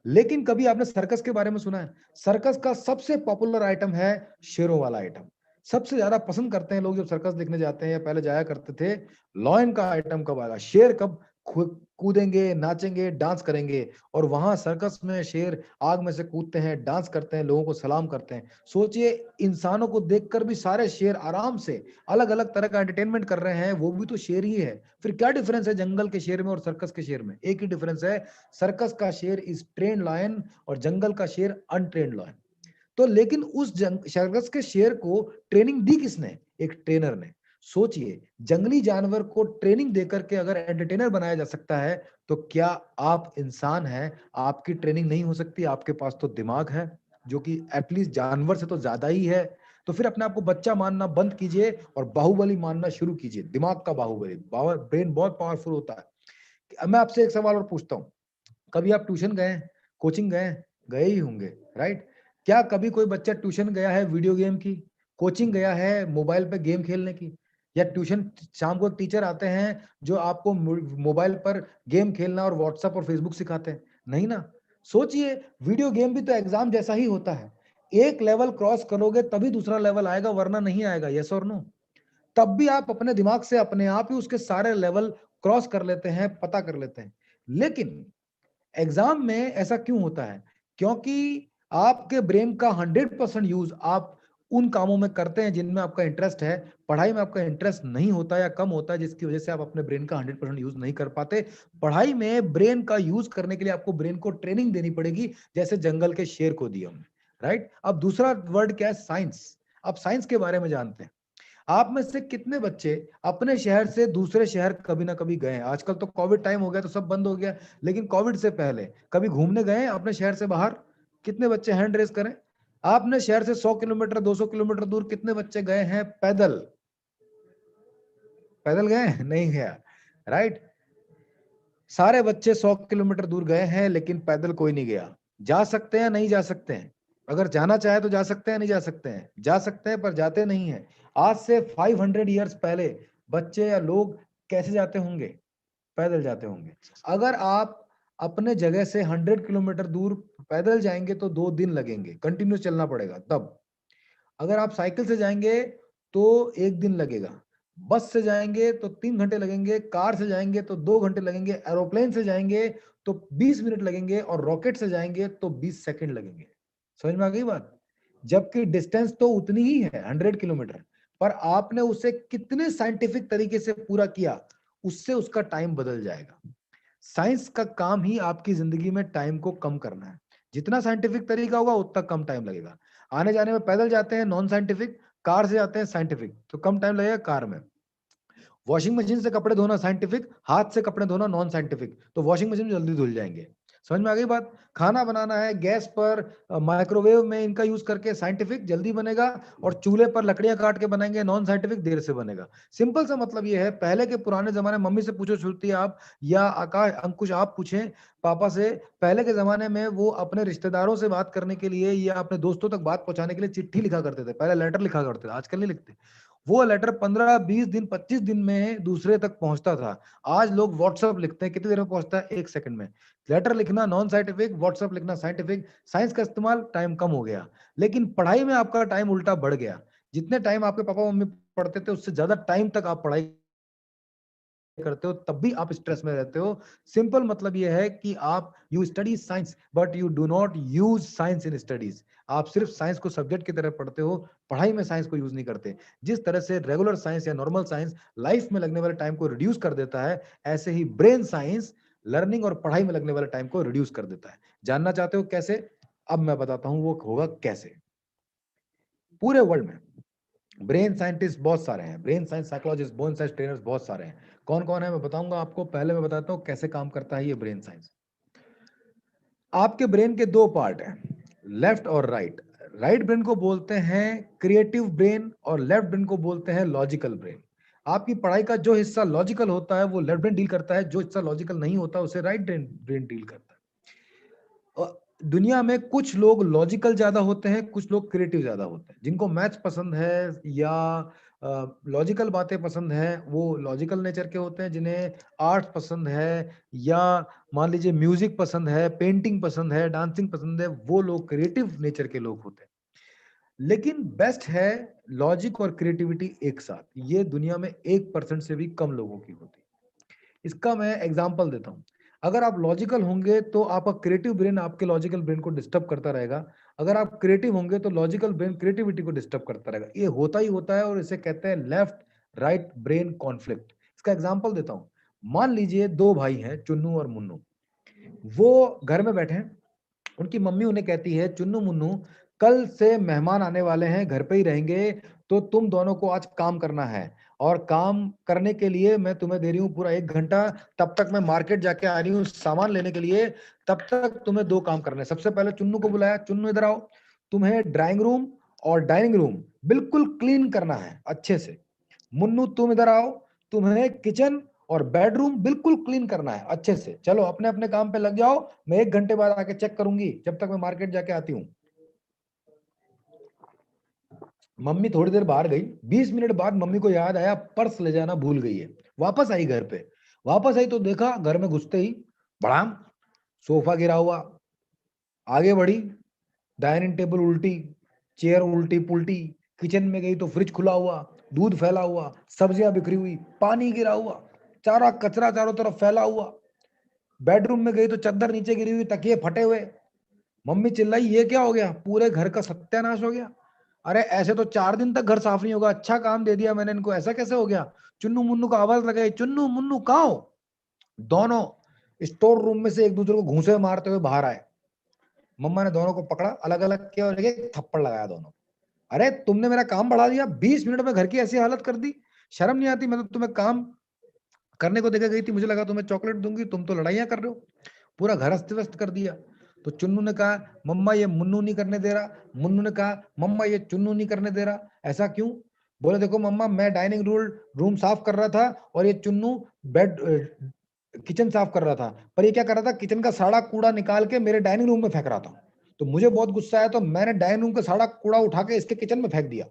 लेकिन कभी आपने सर्कस के बारे में सुना है? सर्कस का सबसे पॉपुलर आइटम है शेरों वाला आइटम। सबसे ज्यादा पसंद करते हैं लोग जब सर्कस देखने जाते हैं, या पहले जाया करते थे। लॉयन का आइटम कब आएगा, शेर कब कूदेंगे, नाचेंगे, डांस करेंगे और वहां सर्कस में शेर आग में से कूदते हैं, डांस करते हैं, लोगों को सलाम करते हैं। सोचिए, इंसानों को देखकर भी सारे शेर आराम से अलग अलग तरह का एंटरटेनमेंट कर रहे हैं, वो भी तो शेर ही है। फिर क्या डिफरेंस है जंगल के शेर में और सर्कस के शेर में? एक ही डिफरेंस है, सर्कस का शेर इज ट्रेन्ड लायन और जंगल का शेर अनट्रेन्ड लायन। तो लेकिन उस सर्कस के शेर को ट्रेनिंग दी किसने? एक ट्रेनर ने। सोचिए, जंगली जानवर को ट्रेनिंग देकर के अगर एंटरटेनर बनाया जा सकता है, तो क्या आप इंसान हैं, आपकी ट्रेनिंग नहीं हो सकती? आपके पास तो दिमाग है, जो कि एटलीस्ट जानवर से तो ज्यादा ही है। तो फिर अपने आप को बच्चा मानना बंद कीजिए और बाहुबली मानना शुरू कीजिए, दिमाग का बाहुबली। ब्रेन बहुत पावरफुल होता है। अब मैं आपसे एक सवाल और पूछता हूँ, कभी आप ट्यूशन गए, कोचिंग गए? गए ही होंगे, राइट? क्या कभी कोई बच्चा ट्यूशन गया है वीडियो गेम की, कोचिंग गया है मोबाइल पे गेम खेलने की? या ट्यूशन शाम को टीचर आते हैं जो आपको मोबाइल पर गेम खेलना और व्हाट्सएप और फेसबुक सिखाते हैं? नहीं ना। सोचिए, वीडियो गेम भी तो एग्जाम जैसा ही होता है। एक लेवल क्रॉस करोगे तभी दूसरा लेवल आएगा, वरना नहीं आएगा। यस और नो? तब भी आप अपने दिमाग से अपने आप ही उसके सारे लेवल क्रॉस कर लेते हैं, पता कर लेते हैं। लेकिन एग्जाम में ऐसा क्यों होता है? क्योंकि आपके ब्रेन का 100% यूज आप उन कामों में करते हैं जिनमें आपका इंटरेस्ट है। पढ़ाई में आपका इंटरेस्ट नहीं होता या कम होता है, जिसकी वजह से आप अपने ब्रेन का 100% यूज नहीं कर पाते। पढ़ाई में ब्रेन का यूज करने के लिए आपको ब्रेन को ट्रेनिंग देनी पड़ेगी, जैसे जंगल के शेर को दी हमने, राइट? अब दूसरा वर्ड क्या है? साइंस। अब साइंस के बारे में जानते हैं। आप में से कितने बच्चे अपने शहर से दूसरे शहर कभी ना कभी गए हैं? आजकल तो कोविड टाइम हो गया तो सब बंद हो गया, लेकिन कोविड से पहले कभी घूमने गए हैं अपने शहर से बाहर? कितने बच्चे हैंड रेस करें? आपने शहर से 100 किलोमीटर 200 किलोमीटर दूर कितने बच्चे गए हैं पैदल? पैदल गए हैं? नहीं गया, राइट? सारे बच्चे 100 किलोमीटर दूर गए हैं, लेकिन पैदल कोई नहीं गया। जा सकते हैं, नहीं जा सकते हैं? अगर जाना चाहे तो जा सकते हैं, नहीं जा सकते हैं? जा सकते हैं पर जाते नहीं है। आज से 500 ईयर्स पहले बच्चे या लोग कैसे जाते होंगे? पैदल जाते होंगे। अगर आप अपने जगह से 100 किलोमीटर दूर पैदल जाएंगे तो 2 दिन लगेंगे, कंटिन्यूस चलना पड़ेगा तब। अगर आप साइकिल से जाएंगे तो 1 दिन लगेगा, बस से जाएंगे तो 3 घंटे लगेंगे, कार से जाएंगे तो 2 घंटे लगेंगे, एरोप्लेन से जाएंगे तो 20 मिनट लगेंगे और रॉकेट से जाएंगे तो 20 सेकंड लगेंगे। समझ में आ गई बात? जबकि डिस्टेंस तो उतनी ही है, 100 किलोमीटर, पर आपने उसे कितने साइंटिफिक तरीके से पूरा किया, उससे उसका टाइम बदल जाएगा। साइंस का काम ही आपकी जिंदगी में टाइम को कम करना है। जितना साइंटिफिक तरीका होगा उतना कम टाइम लगेगा। आने जाने में पैदल जाते हैं नॉन साइंटिफिक, कार से जाते हैं साइंटिफिक, तो कम टाइम लगेगा कार में। वॉशिंग मशीन से कपड़े धोना साइंटिफिक, हाथ से कपड़े धोना नॉन साइंटिफिक, तो वॉशिंग मशीन में जल्दी धुल जाएंगे। समझ में आ गई बात? खाना बनाना है गैस पर, माइक्रोवेव में इनका यूज करके साइंटिफिक, जल्दी बनेगा। और चूल्हे पर लकड़ियां काट के बनाएंगे नॉन साइंटिफिक, देर से बनेगा। सिंपल सा मतलब ये है, पहले के पुराने जमाने, मम्मी से पूछो श्रुति आप, या आकाश अंकुश आप पूछें पापा से, पहले के जमाने में वो अपने रिश्तेदारों से बात करने के लिए या अपने दोस्तों तक बात पहुंचाने के लिए चिट्ठी लिखा करते थे, पहले लेटर लिखा करते थे, आजकल नहीं लिखते। वो लेटर 15-20 दिन 25 दिन में दूसरे तक पहुंचता था। आज लोग व्हाट्सएप लिखते हैं, कितनी देर में पहुंचता है? 1 सेकंड में। लेटर लिखना नॉन साइंटिफिक, व्हाट्सएप लिखना साइंटिफिक। साइंस का इस्तेमाल, टाइम कम हो गया। लेकिन पढ़ाई में आपका टाइम उल्टा बढ़ गया। जितने टाइम आपके पापा मम्मी पढ़ते थे उससे ज्यादा टाइम तक आप पढ़ाई करते हो, तब भी आप स्ट्रेस में रहते हो। सिंपल मतलब यह है कि आप you study science but you do not use science in studies. आप सिर्फ साइंस को सब्जेक्ट की तरह पढ़ते हो, पढ़ाई में साइंस को यूज नहीं करते। जिस तरह से रेगुलर साइंस या नॉर्मल साइंस लाइफ में लगने वाले टाइम को रिड्यूस कर देता है, ऐसे ही ब्रेन साइंस लर्निंग और पढ़ाई में लगने वाले टाइम को रिड्यूस कर देता है। जानना चाहते हो कैसे? अब मैं बताता हूं वो होगा कैसे। पूरे वर्ल्ड में ब्रेन साइंटिस्ट बहुत सारे हैं, brain science psychologist, brain science trainers बहुत सारे हैं। कौन कौन है मैं बताऊंगा आपको। पहले मैं बताता हूँ कैसे काम करता है ये ब्रेन साइंस। आपके ब्रेन के 2 पार्ट हैं, लेफ्ट और राइट। राइट ब्रेन को बोलते हैं क्रिएटिव ब्रेन और लेफ्ट ब्रेन को बोलते हैं लॉजिकल ब्रेन। आपकी पढ़ाई का जो हिस्सा लॉजिकल होता है वो लेफ्ट ब्रेन डील करता है, जो हिस्सा लॉजिकल नहीं होता उसे राइट ब्रेन डील करता है। दुनिया में कुछ लोग लॉजिकल ज्यादा होते हैं, कुछ लोग क्रिएटिव ज्यादा होते हैं। जिनको मैथ्स पसंद है या लॉजिकल बातें पसंद है वो लॉजिकल नेचर के होते हैं। जिन्हें आर्ट पसंद है या मान लीजिए म्यूजिक पसंद है, पेंटिंग पसंद है, डांसिंग पसंद है, वो लोग क्रिएटिव नेचर के लोग होते हैं। लेकिन बेस्ट है लॉजिक और क्रिएटिविटी एक साथ, ये दुनिया में 1% से भी कम लोगों की होती है। इसका मैं एग्जांपल देता हूँ। अगर आप लॉजिकल होंगे तो आपका क्रिएटिव ब्रेन आपके लॉजिकल ब्रेन को डिस्टर्ब करता रहेगा। अगर आप क्रिएटिव होंगे तो लॉजिकल ब्रेन क्रिएटिविटी को डिस्टर्ब करता रहेगा। ये होता ही होता है और इसे कहते हैं लेफ्ट राइट ब्रेन कॉन्फ्लिक्ट। इसका एग्जांपल देता हूँ। मान लीजिए दो भाई हैं, चुन्नू और मुन्नू। वो घर में बैठे हैं, उनकी मम्मी उन्हें कहती है, चुन्नू मुन्नू कल से मेहमान आने वाले हैं, घर पे ही रहेंगे, तो तुम दोनों को आज काम करना है। और काम करने के लिए मैं तुम्हें दे रही हूँ पूरा 1 घंटा। तब तक मैं मार्केट जाके आ रही हूँ सामान लेने के लिए। तब तक तुम्हें 2 काम करने हैं। सबसे पहले चुन्नू को बुलाया, चुन्नू इधर आओ, तुम्हें ड्राइंग रूम और डाइनिंग रूम बिल्कुल क्लीन करना है अच्छे से। मुन्नू तुम इधर आओ, तुम्हें किचन और बेडरूम बिल्कुल क्लीन करना है अच्छे से। चलो अपने अपने काम पे लग जाओ, मैं 1 घंटे बाद आके चेक करूंगी, जब तक मैं मार्केट जाके आती हूँ। मम्मी थोड़ी देर बाहर गई, 20 मिनट बाद मम्मी को याद आया पर्स ले जाना भूल गई है। वापस आई घर पे, वापस आई तो देखा घर में घुसते ही बड़ाम सोफा गिरा हुआ। आगे बढ़ी, डाइनिंग टेबल उल्टी, चेयर उल्टी पुल्टी। किचन में गई तो फ्रिज खुला हुआ, दूध फैला हुआ, सब्जियां बिखरी हुई, पानी गिरा हुआ, सारा कचरा चारों तरफ फैला हुआ। बेडरूम में गई तो चादर नीचे गिरी हुई, तकिए फटे हुए। मम्मी चिल्लाई, ये क्या हो गया, पूरे घर का सत्यानाश हो गया। अरे ऐसे तो 4 दिन तक घर साफ नहीं होगा, अच्छा काम दे दिया मैंने इनको, ऐसा कैसे हो गया। चुन्नू मुन्नू को आवाज लगाई, चुन्नू मुन्नू कहाँ हो। दोनों स्टोर रूम में से एक दूसरे को घूंसे मारते हुए बाहर आए। मम्मा ने दोनों को पकड़ा, अलग अलग किया और एक थप्पड़ लगाया दोनों। अरे तुमने मेरा काम बढ़ा दिया, 20 मिनट में घर की ऐसी हालत कर दी, शर्म नहीं आती। मैं तो तुम्हें काम करने को देके गई थी, मुझे लगा तुम्हें चॉकलेट दूंगी, तुम तो लड़ाइयां कर रहे हो, पूरा घर अस्त व्यस्त कर दिया। तो चुन्नू ने कहा, मम्मा ये मुन्नू नहीं करने दे रहा। मुन्नू ने कहा, मम्मा ये चुन्नू नहीं करने दे रहा। ऐसा क्यों। बोले, देखो मम्मा, मैं डाइनिंग रूम साफ कर रहा था और ये चुन्नू बेड किचन साफ कर रहा था, पर ये क्या कर रहा था, किचन का सारा कूड़ा निकाल के मेरे डाइनिंग रूम में फेंक रहा था। तो मुझे बहुत गुस्सा आया, तो मैंने डाइनिंग रूम का सारा कूड़ा उठा के इसके किचन में फेंक दिया।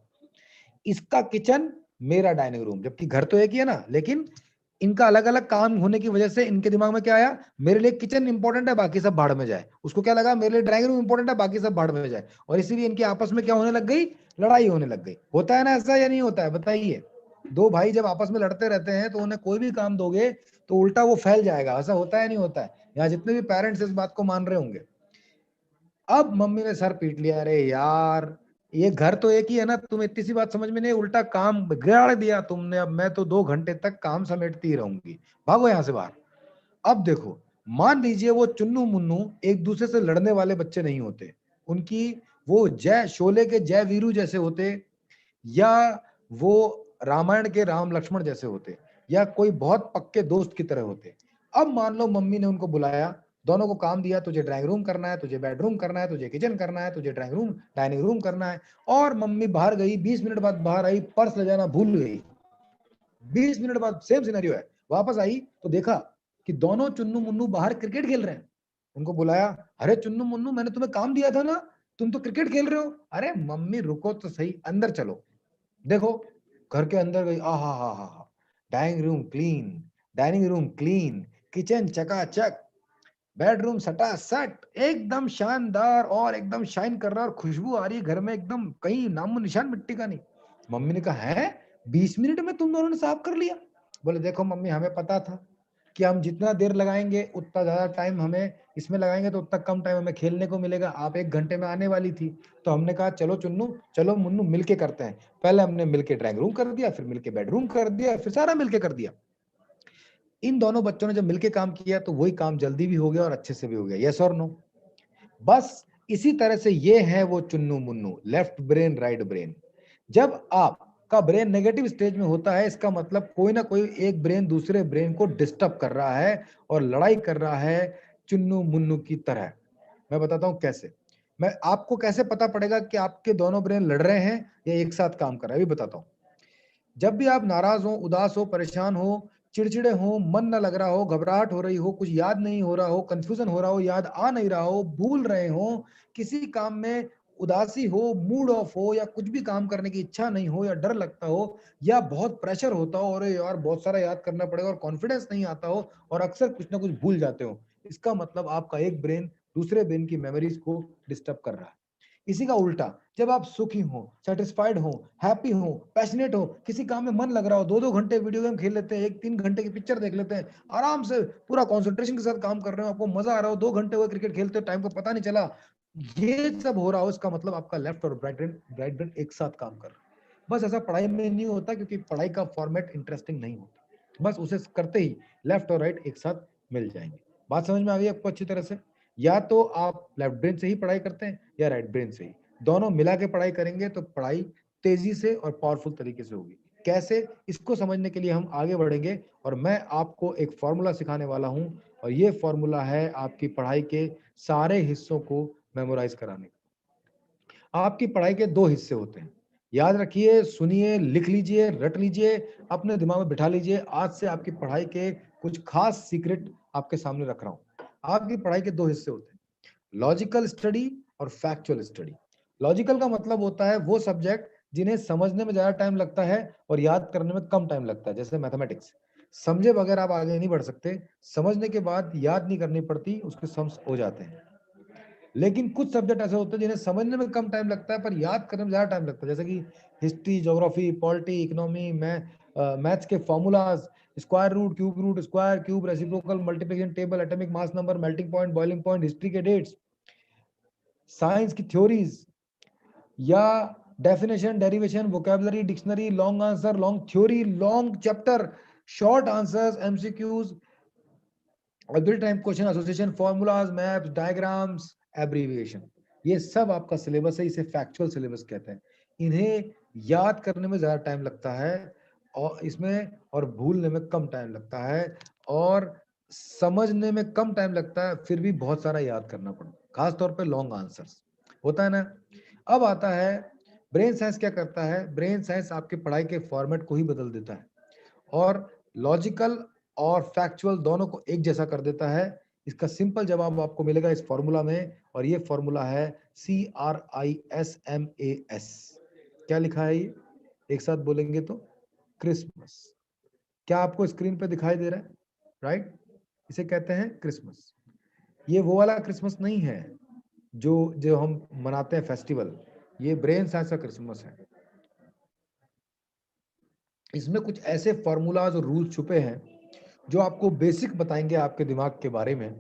इसका किचन, मेरा डाइनिंग रूम, जबकि घर तो एक ही है ना, लेकिन इनका अलग अलग काम होने की वजह से इनके दिमाग में क्या आया, मेरे लिए किचन इंपॉर्टेंट है, बाकी सब भाड़ में जाए। उसको क्या लगा, मेरे लिए ड्राइंग रूम इंपॉर्टेंट है, बाकी सब भाड़ में जाए। और इसीलिए इनके आपस में क्या होने लग गई, लड़ाई होने लग गई। होता है ना ऐसा या नहीं होता है, बताइए। दो भाई जब आपस में लड़ते रहते हैं तो उन्हें कोई भी काम दोगे तो उल्टा वो फैल जाएगा। ऐसा होता है नहीं होता है। यहाँ जितने भी पेरेंट्स इस बात को मान रहे होंगे। अब मम्मी ने सर पीट लिया, अरे यार ये घर तो एक ही है ना, तुम इतनी सी बात समझ में नहीं, उल्टा काम बिगाड़ दिया तुमने। अब मैं तो 2 घंटे तक काम समेटती रहूंगी, भागो यहाँ से बाहर। अब देखो, मान लीजिए वो चुन्नू मुन्नू एक दूसरे से लड़ने वाले बच्चे नहीं होते, उनकी वो जय शोले के जय वीरू जैसे होते, या वो रामायण के राम लक्ष्मण जैसे होते, या कोई बहुत पक्के दोस्त की तरह होते। अब मान लो मम्मी ने उनको बुलाया, दोनों को काम दिया, तुझे ड्राइंग रूम करना है, तुझे बेडरूम करना है, तुझे किचन करना है, तुझे ड्राइंग रूम डाइनिंग रूम करना है। और मम्मी बाहर गई, 20 मिनट बाद बाहर आई, पर्स ले जाना भूल गई। 20 मिनट बाद सेम सिनेरियो है, वापस आई तो देखा कि दोनों चुन्नू मुन्नू बाहर क्रिकेट खेल रहे हैं। उनको बुलाया, अरे चुन्नू मुन्नू, मैंने तुम्हें काम दिया था ना, तुम तो क्रिकेट खेल रहे हो। अरे मम्मी रुको तो सही, अंदर चलो। देखो, घर के अंदर गई, आ हा, dining room clean, dining room clean, kitchen चकाचक, बेडरूम सटा सट, एकदम शानदार और एकदम शाइन कर रहा है, और खुशबू आ रही है घर में, एकदम कहीं नामो निशान मिट्टी का नहीं। मम्मी ने कहा, है 20 मिनट में तुम दोनों ने साफ कर लिया। बोले, देखो मम्मी, हमें पता था कि हम जितना देर लगाएंगे उतना ज्यादा टाइम हमें इसमें लगाएंगे, तो उतना कम टाइम हमें खेलने को मिलेगा। आप 1 घंटे में आने वाली थी, तो हमने कहा चलो चुन्नू, चलो मुन्नू, मिलके करते हैं। पहले हमने मिलके ड्राइंग रूम कर दिया, फिर मिलके बेडरूम कर दिया, फिर सारा मिलके कर दिया। इन दोनों बच्चों ने जब मिलके काम किया तो वही काम जल्दी भी हो गया और अच्छे से भी हो गया। यस और नो। बस इसी तरह से ये है वो Chunnu Munnu, left brain right brain. जब आपका ब्रेन नेगेटिव स्टेज में होता है, इसका मतलब कोई ना कोई एक ब्रेन दूसरे ब्रेन को डिस्टर्ब कर रहा है और लड़ाई कर रहा है, चुन्नू मुन्नू की तरह। मैं बताता हूं कैसे। मैं आपको कैसे पता पड़ेगा कि आपके दोनों ब्रेन लड़ रहे हैं या एक साथ काम कर रहे हैं, अभी बताता हूं। जब भी आप नाराज हो, उदास हो, परेशान हो, चिड़चिड़े हो, मन न लग रहा हो, घबराहट हो रही हो, कुछ याद नहीं हो रहा हो, कंफ्यूजन हो रहा हो, याद आ नहीं रहा हो, भूल रहे हो, किसी काम में उदासी हो, मूड ऑफ हो, या कुछ भी काम करने की इच्छा नहीं हो, या डर लगता हो, या बहुत प्रेशर होता हो, और यार बहुत सारा याद करना पड़ेगा, और कॉन्फिडेंस नहीं आता हो, और अक्सर कुछ ना कुछ भूल जाते हो, इसका मतलब आपका एक ब्रेन दूसरे ब्रेन की मेमोरीज को डिस्टर्ब कर रहा है। इसी का उल्टा, जब आप सुखी हो, सेटिस्फाइड हो, हैप्पी हो, पैशनेट हो, किसी काम में मन लग रहा हो, 2-2 घंटे वीडियो गेम खेल लेते हैं, 1-3 घंटे की पिक्चर देख लेते हैं, आराम से पूरा कंसंट्रेशन के साथ काम कर रहे हो, आपको मजा आ रहा हो, 2 घंटे हुए क्रिकेट खेलते हो, टाइम का पता नहीं चला, ये सब हो रहा हो, इसका मतलब आपका लेफ्ट और राइट ब्रेन एक साथ काम कर रहा है। बस ऐसा पढ़ाई में नहीं होता, क्योंकि पढ़ाई का फॉर्मेट इंटरेस्टिंग नहीं होता, बस उसे करते ही लेफ्ट और राइट एक साथ मिल जाएंगे। बात समझ में आ गई आपको अच्छी तरह से? या तो आप लेफ्ट ब्रेन से ही पढ़ाई करते हैं या राइट ब्रेन से ही, दोनों मिला के पढ़ाई करेंगे तो पढ़ाई तेजी से और पावरफुल तरीके से होगी। कैसे, इसको समझने के लिए हम आगे बढ़ेंगे और मैं आपको एक फॉर्मूला सिखाने वाला हूं, और ये फॉर्मूला है आपकी पढ़ाई के सारे हिस्सों को मेमोराइज कराने का। आपकी पढ़ाई के 2 हिस्से होते हैं, याद रखिए, सुनिए, लिख लीजिए, रट लीजिए, अपने दिमाग में बिठा लीजिए। आज से आपकी पढ़ाई के कुछ खास सीक्रेट आपके सामने रख रहा हूं। आपकी पढ़ाई के 2 हिस्से होते हैं, लॉजिकल स्टडी और फैक्चुअल स्टडी। लॉजिकल का मतलब होता है वो सब्जेक्ट जिन्हें समझने में ज्यादा टाइम लगता है और याद करने में कम टाइम लगता है, जैसे मैथमेटिक्स। समझे बगैर आप आगे नहीं बढ़ सकते, समझने के बाद याद नहीं करनी पड़ती, उसके सम्स हो जाते हैं। लेकिन कुछ सब्जेक्ट ऐसे होते हैं जिन्हें समझने में कम टाइम लगता है पर याद करने में ज्यादा टाइम लगता है, जैसे कि history, geography, polity, economy, maths के formulas, square root, cube root, square, cube, reciprocal, multiplication table, atomic mass number, melting point, boiling point, history के डेट्स, साइंस की थ्योरीज या definition, derivation, vocabulary, dictionary, long answer, long theory, long chapter, short answers, MCQs, object type question, association, formulas, maps, diagrams, abbreviation, ये सब आपका syllabus है। इसे factual syllabus कहते हैं। इन्हें याद करने में ज्यादा टाइम लगता है और इसमें, और भूलने में कम टाइम लगता है, और समझने में कम टाइम लगता है, फिर भी बहुत सारा याद करना पड़ता है, खासतौर पे लॉन्ग आंसर्स होता है ना। अब आता है ब्रेन साइंस। क्या करता है ब्रेन साइंस? आपके पढ़ाई के फॉर्मेट को ही बदल देता है और लॉजिकल और फैक्चुअल दोनों को एक जैसा कर देता है। इसका सिंपल जवाब आपको मिलेगा इस फॉर्मूला में, और ये फॉर्मूला है CRISMAS। क्या लिखा है ये? एक साथ बोलेंगे तो क्रिसमस। क्या आपको स्क्रीन पे दिखाई दे रहा है? राइट, इसे कहते हैं क्रिसमस। ये वो वाला क्रिसमस नहीं है जो जो हम मनाते हैं फेस्टिवल, ये ब्रेन साइंस का क्रिसमस है। इसमें कुछ ऐसे फॉर्मूलाज और रूल्स छुपे हैं जो आपको बेसिक बताएंगे आपके दिमाग के बारे में।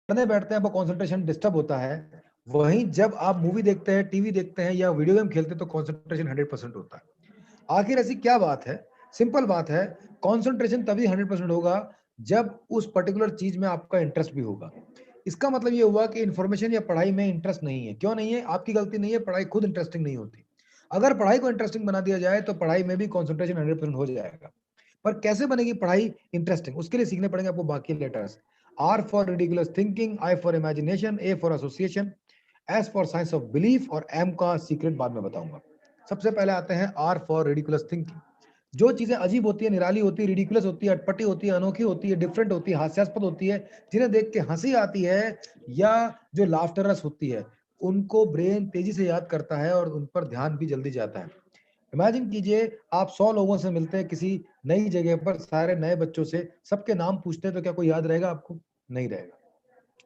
पढ़ने बैठते हैं, आपका कंसंट्रेशन डिस्टर्ब होता है। वहीं जब आप मूवी देखते हैं, टीवी देखते हैं या वीडियो गेम खेलते हैं तो कंसंट्रेशन 100% होता है। आखिर ऐसी क्या बात है? सिंपल बात है, कंसंट्रेशन तभी 100% होगा जब उस पर्टिकुलर चीज में आपका इंटरेस्ट भी होगा। इसका मतलब ये हुआ कि इंफॉर्मेशन या पढ़ाई में इंटरेस्ट नहीं है। क्यों नहीं है? आपकी गलती नहीं है, पढ़ाई खुद इंटरेस्टिंग नहीं होती। अगर पढ़ाई को इंटरेस्टिंग बना दिया जाए तो पढ़ाई में भी कंसंट्रेशन 100% हो जाएगा। पर कैसे बनेगी पढ़ाई इंटरेस्टिंग? उसके लिए सीखने पड़ेंगे आपको बाकी letters. R for ridiculous thinking, I for imagination, A for association, S for science of belief, और M का सीक्रेट बाद में बताऊंगा। सबसे पहले आते हैं R फॉर रिडिकुलस थिंकिंग। जो चीजें अजीब होती है, निराली होती है, रिडिकुलस होती है, अटपटी होती है, अनोखी होती है, डिफरेंट होती है, हास्यास्पद होती है, जिन्हें देख के हंसी आती है या जो लाफ्टरस होती है, उनको ब्रेन तेजी से याद करता है और उन पर ध्यान भी जल्दी जाता है। इमेजिन कीजिए, आप 100 लोगों से मिलते हैं किसी नई जगह पर, सारे नए बच्चों से, सबके नाम पूछते हैं तो क्या कोई याद रहेगा आपको? नहीं रहेगा।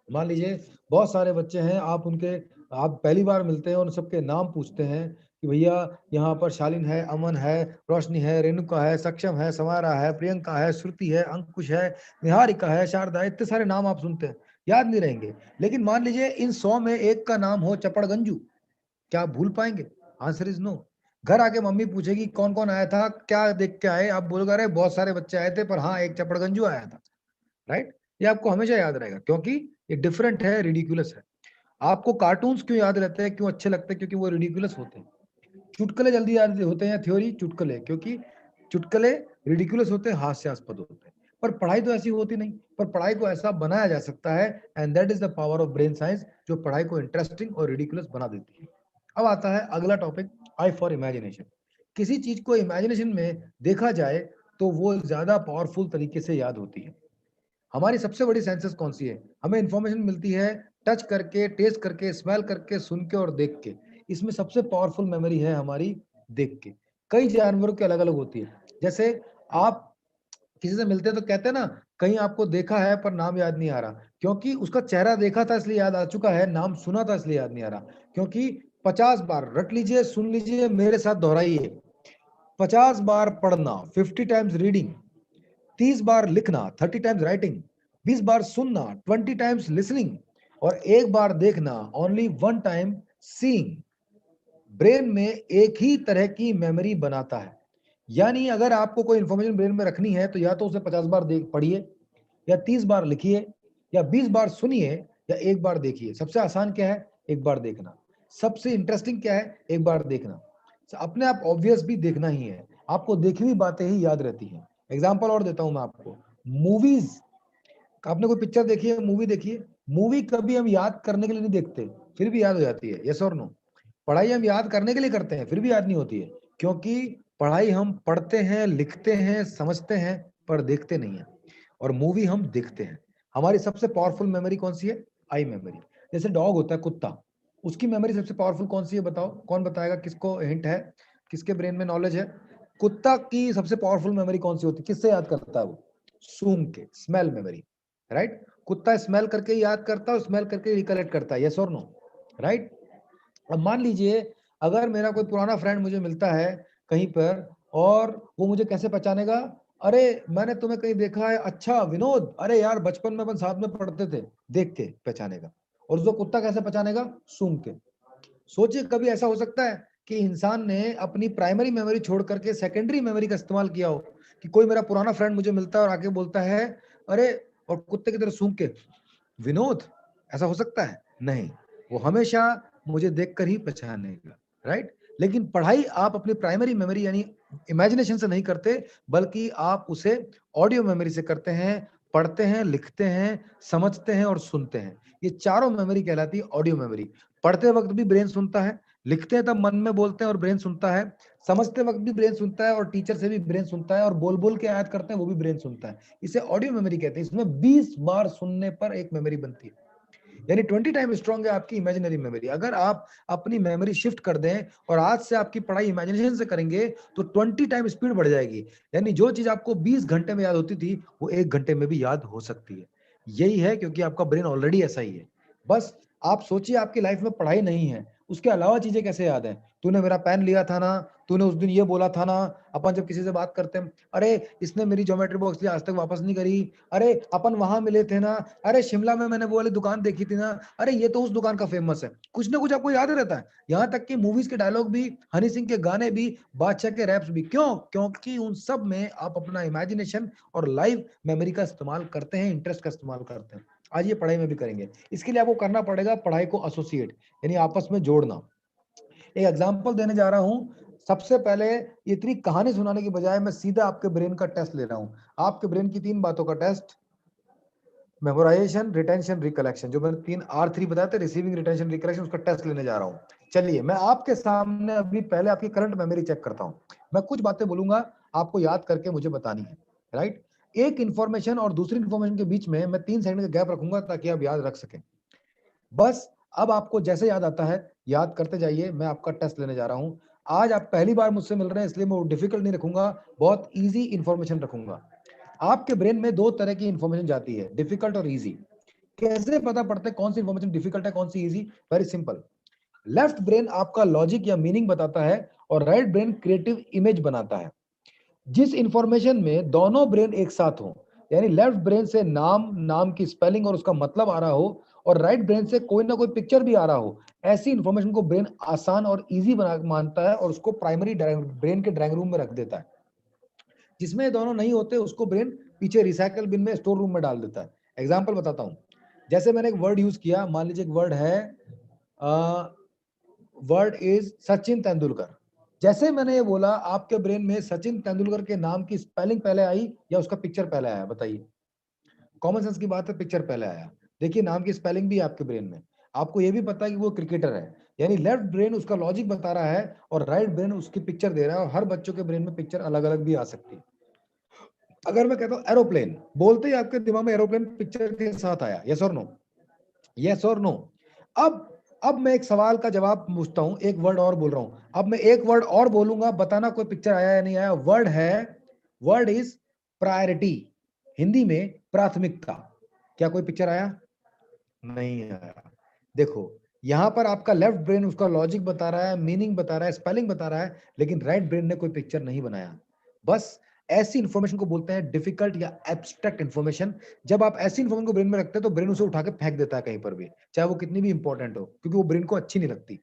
मान लीजिए बहुत सारे बच्चे हैं, आप पहली बार मिलते हैं, उन सबके नाम पूछते हैं कि भैया यहाँ पर शालीन है, अमन है, रोशनी है, रेणुका है, सक्षम है, समारा है, प्रियंका है, श्रुति है, अंकुश है, निहारिका है, शारदा है। इतने सारे नाम आप सुनते हैं, याद नहीं रहेंगे। लेकिन मान लीजिए इन 100 में एक का नाम हो चपड़गंजू, क्या आप भूल पाएंगे? Answer is no. घर आके मम्मी पूछेगी कौन कौन आया था, क्या देख के आए, आप बोलोगे अरे बहुत सारे बच्चे आए थे पर हाँ एक चपड़गंजू आया था। राइट, ये आपको हमेशा याद रहेगा क्योंकि ये डिफरेंट है, रिडिकुलस है। आपको कार्टून्स क्यों याद रहते हैं, क्यों अच्छे लगते हैं? क्योंकि वो रिडिकुलस होते हैं। चुटकुले जल्दी याद होते हैं, थ्योरी चुटकुले, क्योंकि चुटकुले रिडिकुलस होते हैं, हास्यास्पद होते हैं। पर पढ़ाई तो ऐसी होती नहीं, पर पढ़ाई को ऐसा बनाया जा सकता है, and that is the power of brain science, जो पढ़ाई को इंटरेस्टिंग और रिडिकुलस बना देती है। अब आता है अगला टॉपिक, आई फॉर इमेजिनेशन। किसी चीज को इमेजिनेशन में देखा जाए तो वो ज्यादा पावरफुल तरीके से याद होती है। हमारी सबसे बड़ी सेंसेस कौन सी है? हमें इंफॉर्मेशन मिलती है टच करके, टेस्ट करके, स्मेल करके, सुन के और देख के। इसमें सबसे पावरफुल मेमोरी है हमारी देख के। कई जानवरों की अलग अलग होती है। जैसे आप किसी से मिलते हैं तो कहते हैं ना, कहीं आपको देखा है पर नाम याद नहीं आ रहा, क्योंकि उसका चेहरा देखा था इसलिए याद आ चुका है, नाम सुना था इसलिए याद नहीं आ रहा। क्योंकि 50 बार रट लीजिए, सुन लीजिए, मेरे साथ दोहराइए। 50 बार पढ़ना, 50 टाइम्स रीडिंग, 30 बार लिखना, 30 टाइम्स राइटिंग, 20 बार सुनना, 20 टाइम्स लिसनिंग, और एक बार देखना, only one time seeing, brain में एक ही तरह की मेमोरी बनाता है। यानी अगर आपको कोई इंफॉर्मेशन ब्रेन में रखनी है तो या तो उसे 50 बार देख पढ़िए, या 30 बार लिखिए, या 20 बार सुनिए, या एक बार देखिए। सबसे आसान क्या है? एक बार देखना। सबसे इंटरेस्टिंग क्या है? एक बार देखना। अपने आप ऑब्वियस भी देखना ही है, आपको देखी हुई बातें ही याद रहती हैं। एग्जाम्पल और देता हूं मैं आपको। मूवीज, आपने कोई पिक्चर देखी है, मूवी देखी है? मूवी कभी हम याद करने के लिए नहीं देखते, फिर भी याद हो जाती है, यस और नो? पढ़ाई हम याद करने के लिए करते हैं, फिर भी याद नहीं होती है, क्योंकि पढ़ाई हम पढ़ते हैं, लिखते हैं, समझते हैं, पर देखते नहीं है। और मूवी हम देखते हैं। हमारी सबसे पावरफुल मेमोरी कौन सी है? आई मेमोरी। जैसे डॉग होता है, कुत्ता, उसकी मेमोरी सबसे पावरफुल कौन सी है? बताओ, कौन बताएगा? किसको हिंट है? किसके ब्रेन में नॉलेज है? कुत्ता की सबसे पावरफुल मेमोरी कौन सी होती है? किससे याद करता है वो? सूंघ के, स्मेल मेमोरी, राइट? कुत्ता स्मेल करके याद करता है, स्मेल करके रिकलेक्ट करता है, यस और नो? राइट? अब मान लीजिए, अगर मेरा कोई पुराना फ्रेंड मुझे मिलता है कहीं पर, और वो मुझे कैसे पहचानेगा? अरे मैंने तुम्हें कहीं देखा है, अच्छा विनोद, अरे यार बचपन में अपन साथ में पढ़ते थे, देख के पहचानेगा। और जो कुत्ता कैसे पहचानेगा? सूंघ के। सोचिए, कभी ऐसा हो सकता है कि इंसान ने अपनी प्राइमरी मेमोरी छोड़ करके सेकेंडरी मेमोरी का इस्तेमाल किया हो, कि कोई मेरा पुराना फ्रेंड मुझे मिलता है और आके बोलता है अरे, और कुत्ते की तरह सूंघ के, विनोद? ऐसा हो सकता है? नहीं, वो हमेशा मुझे देखकर ही पहचानेगा, राइट? लेकिन पढ़ाई आप अपनी प्राइमरी मेमोरी यानी इमेजिनेशन से नहीं करते, बल्कि आप उसे ऑडियो मेमोरी से करते हैं। पढ़ते हैं, लिखते हैं, समझते हैं और सुनते हैं। ये चारों मेमोरी कहलाती है ऑडियो मेमोरी। पढ़ते वक्त भी ब्रेन सुनता है, लिखते हैं तब मन में बोलते हैं और ब्रेन सुनता है, समझते वक्त भी ब्रेन सुनता है और टीचर से भी ब्रेन सुनता है, और बोल बोल के याद करते हैं वो भी ब्रेन सुनता है। इसे ऑडियो मेमोरी कहते हैं। इसमें 20 बार सुनने पर एक मेमोरी बनती है, यानी 20 टाइम स्ट्रॉन्ग है आपकी इमेजिनरी मेमोरी। अगर आप अपनी मेमोरी शिफ्ट कर दें और आज से आपकी पढ़ाई इमेजिनेशन से करेंगे तो 20 टाइम स्पीड बढ़ जाएगी। यानी जो चीज आपको 20 घंटे में याद होती थी वो 1 घंटे में भी याद हो सकती है। यही है क्योंकि आपका ब्रेन ऑलरेडी ऐसा ही है। बस आप सोचिए, आपकी लाइफ में पढ़ाई नहीं है, उसके अलावा चीजें कैसे याद है? तूने मेरा पेन लिया था ना, तूने उस दिन ये बोला था ना। अपन जब किसी से बात करते हैं, अरे इसने मेरी ज्योमेट्री बॉक्स आज तक वापस नहीं करी, अरे अपन वहां मिले थे ना, अरे शिमला में मैंने वो वाली दुकान देखी थी ना, अरे ये तो उस दुकान का फेमस है। कुछ ना कुछ आपको याद रहता है। यहाँ तक कि मूवीज के डायलॉग भी, हनी सिंह के गाने भी, बादशाह के रैप्स भी। क्यों? क्योंकि उन सब में आप अपना इमेजिनेशन और लाइव मेमोरी का इस्तेमाल करते हैं, इंटरेस्ट का इस्तेमाल करते हैं। आज ये पढ़ाई में भी करेंगे। इसके लिए आपको करना पड़ेगा पढ़ाई को एसोसिएट, यानी आपस में जोड़ना। एक एग्जांपल देने जा रहा हूं। सबसे पहले इतनी कहानी सुनाने की बजाय मैं सीधा आपके ब्रेन का टेस्ट ले रहा हूं। आपके ब्रेन की 3 बातों का टेस्ट: मेमोराइजेशन, रिटेंशन, रिकलेक्शन। जो मैंने 3 R3 बताया था, रिसीविंग, रिटेंशन, रिकलेक्शन, उसका टेस्ट लेने जा रहा हूं। चलिए, मैं आपके सामने अभी पहले आपकी करंट मेमोरी चेक करता हूं। मैं कुछ बातें बोलूंगा, आपको याद करके मुझे बतानी है, राइट? एक इंफॉर्मेशन और दूसरी इंफॉर्मेशन के बीच में मैं 3 सेकंड का गैप रखूंगा ताकि आप याद रख सकें। बस अब आपको जैसे याद आता है याद करते जाइए। मैं आपका टेस्ट लेने जा रहा हूं। आज आप पहली बार मुझसे मिल रहे हैं, इसलिए मैं डिफिकल्ट नहीं रखूंगा, बहुत इजी इंफॉर्मेशन रखूंगा। आपके ब्रेन में 2 तरह की इंफॉर्मेशन जाती है, डिफिकल्ट और इजी। कैसे पता पड़ता है कौन सी इंफॉर्मेशन डिफिकल्ट है, कौन सी easy? Very simple. Left brain आपका लॉजिक या मीनिंग बताता है और राइट ब्रेन क्रिएटिव इमेज बनाता है। जिस इंफॉर्मेशन में दोनों ब्रेन एक साथ हो, यानी लेफ्ट ब्रेन से नाम, नाम की स्पेलिंग और उसका मतलब आ रहा हो, और राइट ब्रेन से कोई ना कोई पिक्चर भी आ रहा हो, ऐसी इंफॉर्मेशन को ब्रेन आसान और इजी बना मानता है और उसको प्राइमरी ब्रेन के ड्राइंग रूम में रख देता है। जिसमें ये दोनों नहीं होते उसको ब्रेन पीछे रिसाइकल बिन में, स्टोर रूम में डाल देता है। एग्जाम्पल बताता हूं। जैसे मैंने एक वर्ड यूज किया, मान लीजिए एक वर्ड है, वर्ड इज सचिन तेंदुलकर। जैसे मैंने ये बोला, आपके ब्रेन में सचिन तेंदुलकर के नाम की स्पेलिंग पहले आई या उसका पिक्चर पहले आया? बताइए। कॉमन सेंस की बात है, पिक्चर पहले आया। देखिए, नाम की स्पेलिंग भी है आपके ब्रेन में। आपको ये भी पता है कि वो क्रिकेटर है, यानी लेफ्ट ब्रेन उसका लॉजिक बता रहा है और राइट ब्रेन उसकी पिक्चर दे रहा है। और हर बच्चों के ब्रेन में पिक्चर अलग अलग भी आ सकती है। अगर मैं कहता हूं एरोप्लेन, बोलते ही आपके दिमाग में एरोप्लेन पिक्चर के साथ आया, यस और नो? यस और नो। अब मैं एक सवाल का जवाब पूछता हूं, एक वर्ड और बोल रहा हूं। अब मैं एक वर्ड और बोलूंगा, बताना कोई पिक्चर आया या नहीं आया। वर्ड इज प्रायोरिटी, हिंदी में प्राथमिकता। क्या कोई पिक्चर आया? नहीं आया। देखो यहां पर आपका लेफ्ट ब्रेन उसका लॉजिक बता रहा है, मीनिंग बता रहा है, स्पेलिंग बता रहा है, लेकिन राइट ब्रेन ने कोई पिक्चर नहीं बनाया। बस ऐसी इंफॉर्मेशन को बोलते हैं डिफिकल्ट या एब्स्ट्रैक्ट इंफॉर्मेशन। जब आप ऐसी इंफॉर्मेशन को ब्रेन में रखते हैं तो ब्रेन उसे उठा के फेंक देता है कहीं पर भी, चाहे वो कितनी भी इंपॉर्टेंट हो, क्योंकि वो ब्रेन को अच्छी नहीं लगती।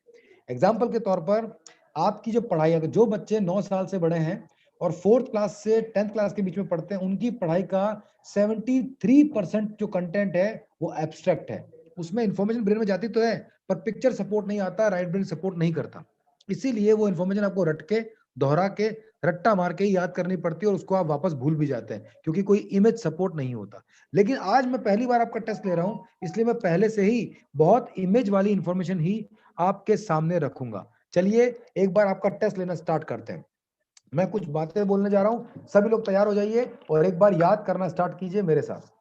एग्जाम्पल के तौर पर आपकी जो पढ़ाई है, जो बच्चे 9 साल से बड़े हैं और 4th क्लास से 10th क्लास के बीच में पढ़ते हैं, उनकी पढ़ाई का 73% जो कंटेंट है वो एब्स्ट्रैक्ट है। उसमें इंफॉर्मेशन ब्रेन में जाती तो है, पर पिक्चर सपोर्ट नहीं आता, राइट ब्रेन सपोर्ट नहीं करता। इसीलिए वो इंफॉर्मेशन आपको रट के, दोहरा के, रट्टा मार के ही याद करनी पड़ती है, और उसको आप वापस भूल भी जाते हैं क्योंकि कोई इमेज सपोर्ट नहीं होता। लेकिन आज मैं पहली बार आपका टेस्ट ले रहा हूं, इसलिए मैं पहले से ही बहुत इमेज वाली इंफॉर्मेशन ही आपके सामने रखूंगा। चलिए एक बार आपका टेस्ट लेना स्टार्ट करते हैं। मैं कुछ बातें बोलने जा रहा हूं, सभी लोग तैयार हो जाइए और एक बार याद करना स्टार्ट कीजिए मेरे साथ।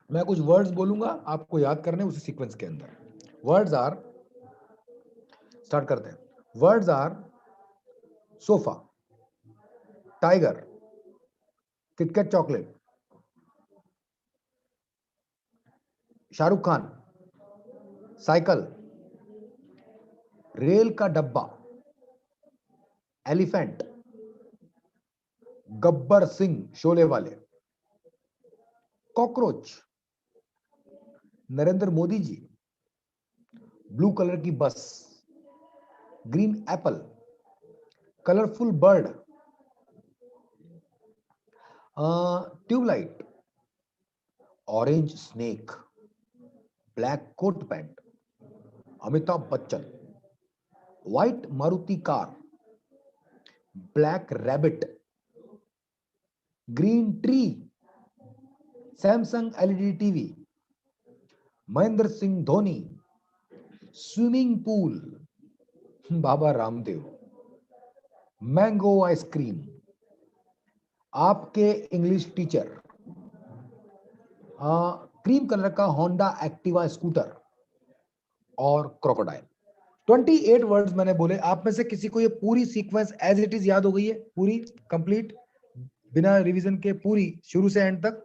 मैं कुछ वर्ड्स बोलूंगा, आपको याद करने उसी सीक्वेंस के अंदर। वर्ड्स आर, स्टार्ट करते हैं। Words are sofa, tiger, KitKat chocolate, Shahrukh Khan, cycle, rail का डब्बा, एलिफेंट, गब्बर सिंह शोले वाले, cockroach, Narendra Modi ji, blue colour की bus, green apple, colourful bird, tubelight, orange snake, black coat pant, Amitabh Bachchan, white Maruti car, black rabbit, green tree, Samsung LED TV, Mahendra Singh Dhoni, swimming pool, Baba Ramdev, mango ice cream, आपके English teacher, cream colour का Honda Activa scooter, और crocodile. 28 words मैंने बोले। आप में से किसी को ये पूरी सीक्वेंस एज इट इज याद हो गई है, पूरी कंप्लीट, बिना रिवीजन के, पूरी शुरू से एंड तक?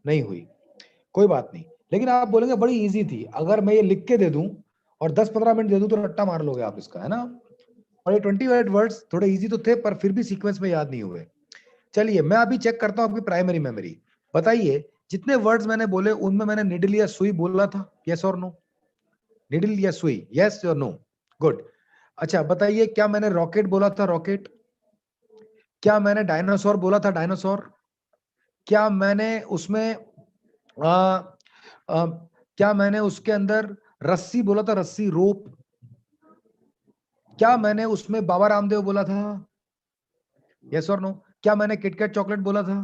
नहीं हुई, कोई बात नहीं। लेकिन आप बोलेंगे बड़ी इजी थी। अगर मैं ये लिख के दे दूं और 10-15 मिनट दे दूं तो रट्टा मार लोगे आप इसका, है ना। और ये 28 वर्ड्स थोड़े इजी तो थे, पर फिर भी सीक्वेंस में याद नहीं हुए। चलिए मैं अभी चेक करता हूं आपकी प्राइमरी मेमोरी। बताइए जितने वर्ड्स मैंने बोले उनमें मैंने निडल या सुई बोला था, यस और नो? निडल या सुई, यस और नो? गुड। अच्छा बताइए, क्या मैंने रॉकेट बोला था, रॉकेट? क्या मैंने डायनासोर बोला था, डायनासोर? क्या मैंने उसमें आ, आ, क्या मैंने उसके अंदर रस्सी बोला था, रस्सी, रोप? क्या मैंने उसमें बाबा रामदेव बोला था, यस और नो? क्या मैंने किटकैट चॉकलेट बोला था,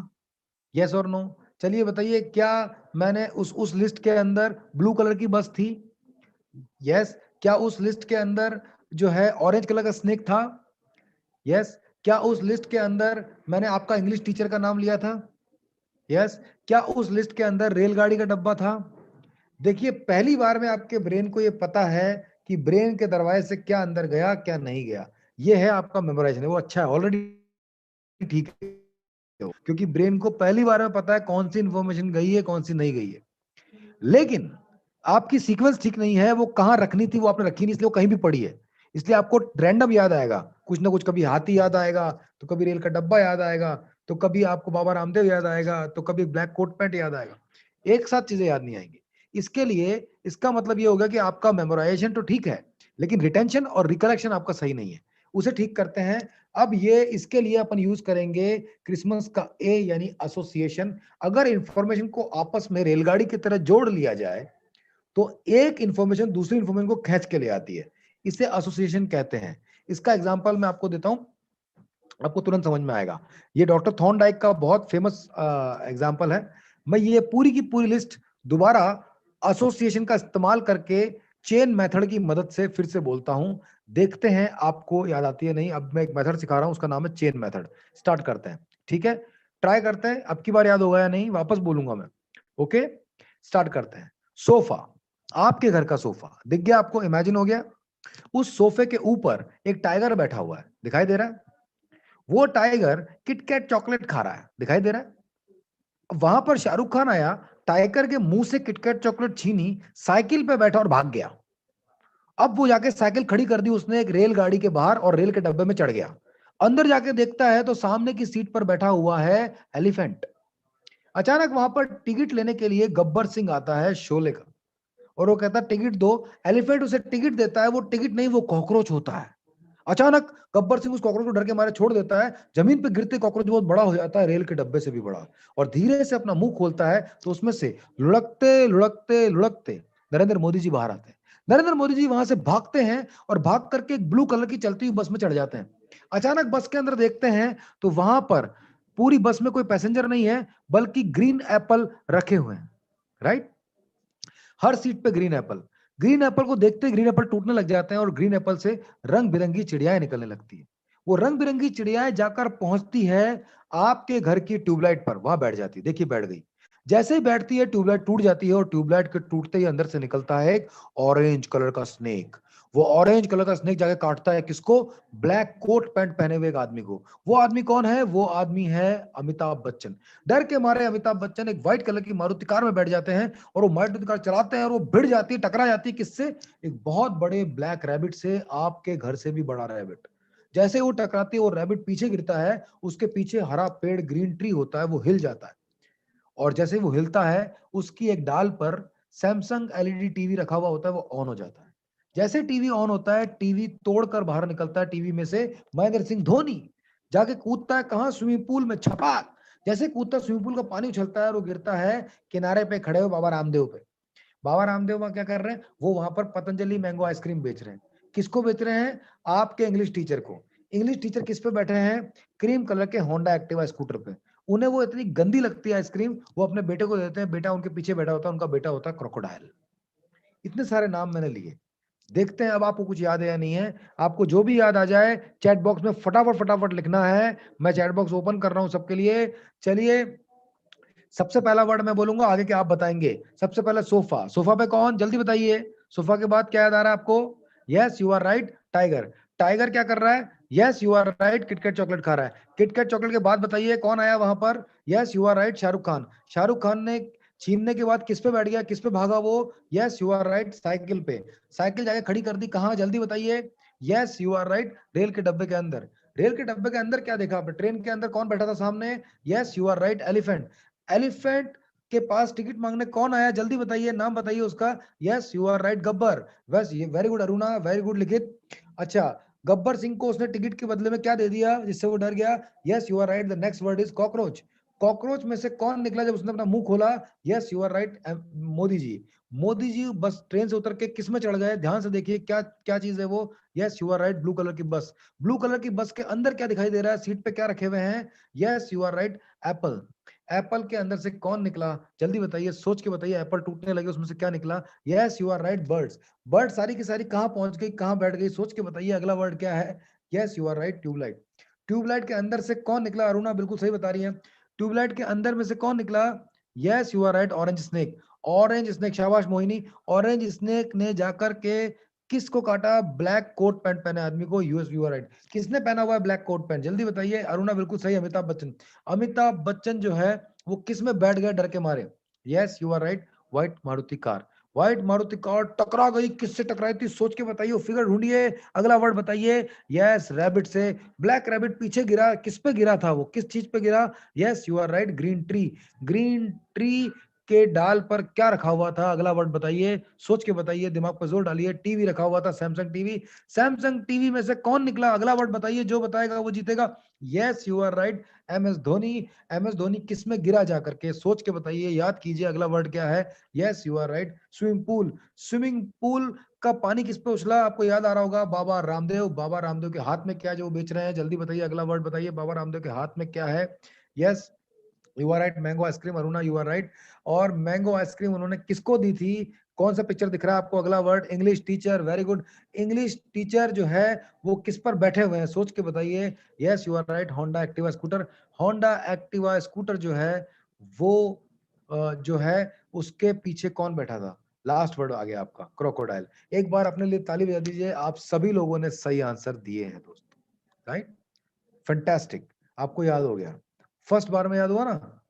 यस और नो? चलिए बताइए, क्या मैंने उस लिस्ट के अंदर ब्लू कलर की बस थी, यस? क्या उस लिस्ट के अंदर जो है ऑरेंज कलर का स्नेक था, यस? क्या उस लिस्ट के अंदर मैंने आपका इंग्लिश टीचर का नाम लिया था, यस? क्या उस लिस्ट के अंदर रेलगाड़ी का डब्बा था? देखिए पहली बार में आपके ब्रेन को ये पता है कि ब्रेन के दरवाजे से क्या अंदर गया, क्या नहीं गया। ये है आपका मेमोराइजेशन, वो अच्छा है, ऑलरेडी ठीक है, क्योंकि ब्रेन को पहली बार में पता है कौन सी इंफॉर्मेशन गई है, कौन सी नहीं गई है। लेकिन आपकी सीक्वेंस ठीक नहीं है, वो कहां रखनी थी वो आपने रखी नहीं, इसलिए वो कहीं भी पड़ी है। इसलिए आपको रैंडम याद आएगा, कुछ ना कुछ, कभी हाथी याद आएगा, तो कभी रेल का डब्बा याद आएगा, तो कभी आपको बाबा रामदेव याद आएगा, तो कभी ब्लैक कोट पैंट याद आएगा। एक साथ चीजें याद नहीं आएंगी। इसके लिए इसका मतलब ये होगा कि आपका मेमोराइजेशन तो ठीक है, लेकिन रिटेंशन और रिकलेक्शन आपका सही नहीं है। उसे ठीक करते हैं। अब ये इसके लिए अपन यूज करेंगे क्रिसमस का ए यानी एसोसिएशन। अगर इंफॉर्मेशन को आपस में रेलगाड़ी की तरह जोड़ लिया जाए तो एक इंफॉर्मेशन दूसरी इंफॉर्मेशन को खींच के ले आती है, इसे एसोसिएशन कहते हैं। इसका एग्जांपल मैं आपको देता हूं, आपको तुरंत समझ में आएगा। ये डॉक्टर थॉर्नडाइक का बहुत फेमस एग्जांपल है। मैं ये पूरी की पूरी लिस्ट दोबारा एसोसिएशन का इस्तेमाल करके चेन मेथड की मदद से फिर से बोलता हूं, देखते हैं आपको याद आती है नहीं। अब मैं एक मेथड सिखा रहा हूं, उसका नाम है चेन मेथड। स्टार्ट करते हैं, ठीक है? ट्राई करते हैं अब की बार याद होगा या नहीं, वापस बोलूंगा मैं। ओके, स्टार्ट करते हैं। सोफा, आपके घर का सोफा दिख गया आपको, इमेजिन हो गया। उस सोफे के ऊपर एक टाइगर बैठा हुआ है, दिखाई दे रहा है। वो टाइगर किटकैट चॉकलेट खा रहा है, दिखाई दे रहा है। वहां पर शाहरुख खान आया, टाइगर के मुंह से किटकैट चॉकलेट छीनी, साइकिल पे बैठा और भाग गया। अब वो जाके साइकिल खड़ी कर दी उसने एक रेलगाड़ी के बाहर और रेल के डब्बे में चढ़ गया। अंदर जाके देखता है तो सामने की सीट पर बैठा हुआ है एलिफेंट। अचानक वहां पर टिकट लेने के लिए गब्बर सिंह आता है, शोले का, और वो कहता है टिकट दो। एलिफेंट उसे टिकट देता है, वो टिकट नहीं, वो कॉकरोच होता है। अचानक गब्बर सिंह उस कॉकरोच को डर के मारे छोड़ देता है। जमीन पे गिरते कॉकरोच बहुत बड़ा हो जाता है, रेल के डब्बे से भी बड़ा, और धीरे से अपना मुंह खोलता है तो उसमें से लुढ़कते लुढ़कते लुढ़कते नरेंद्र मोदी जी बाहर आते हैं। नरेंद्र मोदी जी वहां से भागते हैं और भाग करके एक ब्लू कलर की चलती हुई बस में चढ़ जाते हैं। अचानक बस के अंदर देखते हैं तो वहां पर पूरी बस में कोई पैसेंजर नहीं है, बल्कि ग्रीन एप्पल रखे हुए हैं, राइट। हर सीट पे ग्रीन एप्पल। ग्रीन एप्पल को देखते ही ग्रीन एप्पल टूटने लग जाते हैं और ग्रीन एप्पल से रंग बिरंगी चिड़ियाएं निकलने लगती है। वो रंग बिरंगी चिड़ियाएं जाकर पहुंचती है आपके घर की ट्यूबलाइट पर, वहां बैठ जाती है। देखिए बैठ गई। जैसे ही बैठती है ट्यूबलाइट टूट जाती है और ट्यूबलाइट के टूटते ही अंदर से निकलता है एक ऑरेंज कलर का स्नेक। वो ऑरेंज कलर का स्नेक जाके काटता है किसको? ब्लैक कोट पैंट पहने हुए एक आदमी को। वो आदमी कौन है? वो आदमी है अमिताभ बच्चन। डर के मारे अमिताभ बच्चन एक व्हाइट कलर की मारुति कार में बैठ जाते हैं और वो मारुति कार चलाते हैं और वो भिड़ जाती है, टकरा जाती है किससे? एक बहुत बड़े ब्लैक रैबिट से, आपके घर से भी बड़ा रैबिट। जैसे वो टकराती है वो रैबिट पीछे गिरता है, उसके पीछे हरा पेड़ ग्रीन ट्री होता है, वो हिल जाता है। और जैसे वो हिलता है उसकी एक डाल पर सैमसंग एलईडी टीवी रखा हुआ होता है, वो ऑन हो जाता है। जैसे टीवी ऑन होता है, टीवी तोड़कर बाहर निकलता है, टीवी में से महेंद्र सिंह धोनी जाके कूदता है कहां? स्विमिंग पूल में, छपाक। जैसे कूदता स्विमिंग पूल का पानी उछलता है और वो गिरता है किनारे पे खड़े हो बाबा रामदेव पे। बाबा रामदेव वहां क्या कर रहे हैं? वो वहां पर पतंजलि मैंगो आइसक्रीम बेच रहे हैं। किसको बेच रहे हैं? आपके इंग्लिश टीचर को। इंग्लिश टीचर किस पे बैठे हैं? क्रीम कलर के होंडा एक्टिवा स्कूटर पे। उन्हें वो इतनी गंदी लगती है आइसक्रीम, वो अपने बेटे को देते हैं। बेटा उनके पीछे बैठा होता है, उनका बेटा होता है क्रोकोडाइल। इतने सारे नाम मैंने लिए। देखते हैं अब आपको कुछ याद है या नहीं है। आपको जो भी याद आ जाए चैट बॉक्स में फटाफट फटाफट लिखना है। मैं चैट बॉक्स ओपन कर रहा हूं सबके लिए। चलिए, सबसे पहला वर्ड मैं बोलूंगा, आगे क्या आप बताएंगे। सबसे पहले सोफा। सोफा पे कौन? जल्दी बताइए। सोफा के बाद क्या याद आ रहा है आपको? Yes you are right, tiger. Tiger क्या कर रहा है? Yes you are right, KitKat chocolate खा रहा है। किटकैट चॉकलेट के बाद बताइए कौन आया वहां पर? Yes you are right, Shahrukh Khan. Shahrukh Khan ने छीनने के बाद किस पे बैठ गया, किस पे भागा वो? Yes you are right, cycle पे। साइकिल जाके खड़ी कर दी कहां? जल्दी बताइए। Yes you are right, rail के डब्बे के अंदर। रेल के डब्बे के अंदर क्या देखा आपने? ट्रेन के अंदर कौन बैठा था सामने? Yes you are right, elephant. Elephant के पास टिकट मांगने कौन आया? जल्दी बताइए, नाम बताइए उसका। Yes you are right, Gabbar. बस ये very good Aruna, very good Likhit. अच्छा, गब्बर सिंह को उसने टिकट के बदले में क्या दे दिया जिससे वो डर गया? Yes you are right, the next word is cockroach. Cockroach में से कौन निकला जब उसने अपना मुंह खोला? Yes you are right, Modi ji. Modi ji बस ट्रेन से उतर के किस में चढ़ गए? ध्यान से देखिए क्या क्या चीज है वो। Yes you are right, blue colour की बस। ब्लू कलर की बस के अंदर क्या दिखाई दे रहा है? सीट पे क्या रखे हुए हैं? Yes you are right, apple. Apple के अंदर से कौन निकला? जल्दी बताइए, सोच के बताइए। एप्पल टूटने लगे उसमें से क्या निकला? Yes you are right, birds. Bird सारी की सारी कहां पहुंच गई, कहां बैठ गई? सोच के बताइए अगला वर्ड क्या है। Yes you are right, tubelight. Tubelight के अंदर से कौन निकला? अरुणा बिल्कुल सही बता रही है। ट्यूबलाइट के अंदर में से कौन निकला? Yes you are right, orange snake. Orange snake, शाबाश मोहिनी। ऑरेंज स्नेक ने जाकर के किसको काटा? ब्लैक कोट पैंट पहने आदमी को। Yes you are right. किसने पहना हुआ है ब्लैक कोट पैंट? जल्दी बताइए। अरुणा बिल्कुल सही, अमिताभ बच्चन। अमिताभ बच्चन जो है वो किस में बैठ गए डर के मारे? Yes you are right, white Maruti car. White Maruti car टकरा गई, किससे टकराई थी? सोच के बताइए, फिगर ढूंढिए। अगला वर्ड बताइए। यस, रैबिट से। ब्लैक रैबिट पीछे गिरा, किस पे गिरा था वो? किस चीज पे गिरा? Yes you are right, green tree. Green tree के डाल पर क्या रखा हुआ था? अगला वर्ड बताइए, सोच के बताइए, दिमाग पर जोर डालिए। टीवी रखा हुआ था, सैमसंग टीवी। सैमसंग टीवी में से कौन निकला? अगला वर्ड बताइए, जो बताएगा वो जीतेगा। Yes you are right, M S Dhoni. M S Dhoni किस में गिरा जाकर के? सोच के बताइए, याद कीजिए। अगला वर्ड क्या है? Yes you are right, swimming pool. Swimming pool का पानी किस पे उछला? आपको याद आ रहा होगा, बाबा रामदेव। बाबा रामदेव के हाथ में क्या है जो वो बेच रहे हैं? जल्दी बताइए, अगला वर्ड बताइए। बाबा रामदेव के हाथ में क्या है? Yes you are right, mango ice cream. Aruna you are right. और मैंगो आइसक्रीम उन्होंने किसको दी थी? कौन सा पिक्चर दिख रहा है आपको? अगला word, English teacher. Very good. English teacher जो है वो किस पर बैठे हुए हैं? सोच के बताइए। Yes you are right, Honda Activa scooter. Honda Activa scooter जो है वो जो है उसके पीछे कौन बैठा था? लास्ट वर्ड आ गया आपका क्रोकोडाइल। एक बार अपने लिए ताली बजा दीजिए, आप सभी लोगों ने सही आंसर दिए हैं दोस्तों, राइट? फैंटास्टिक, आपको याद हो गया। फर्स्ट बार में याद हुआ ना?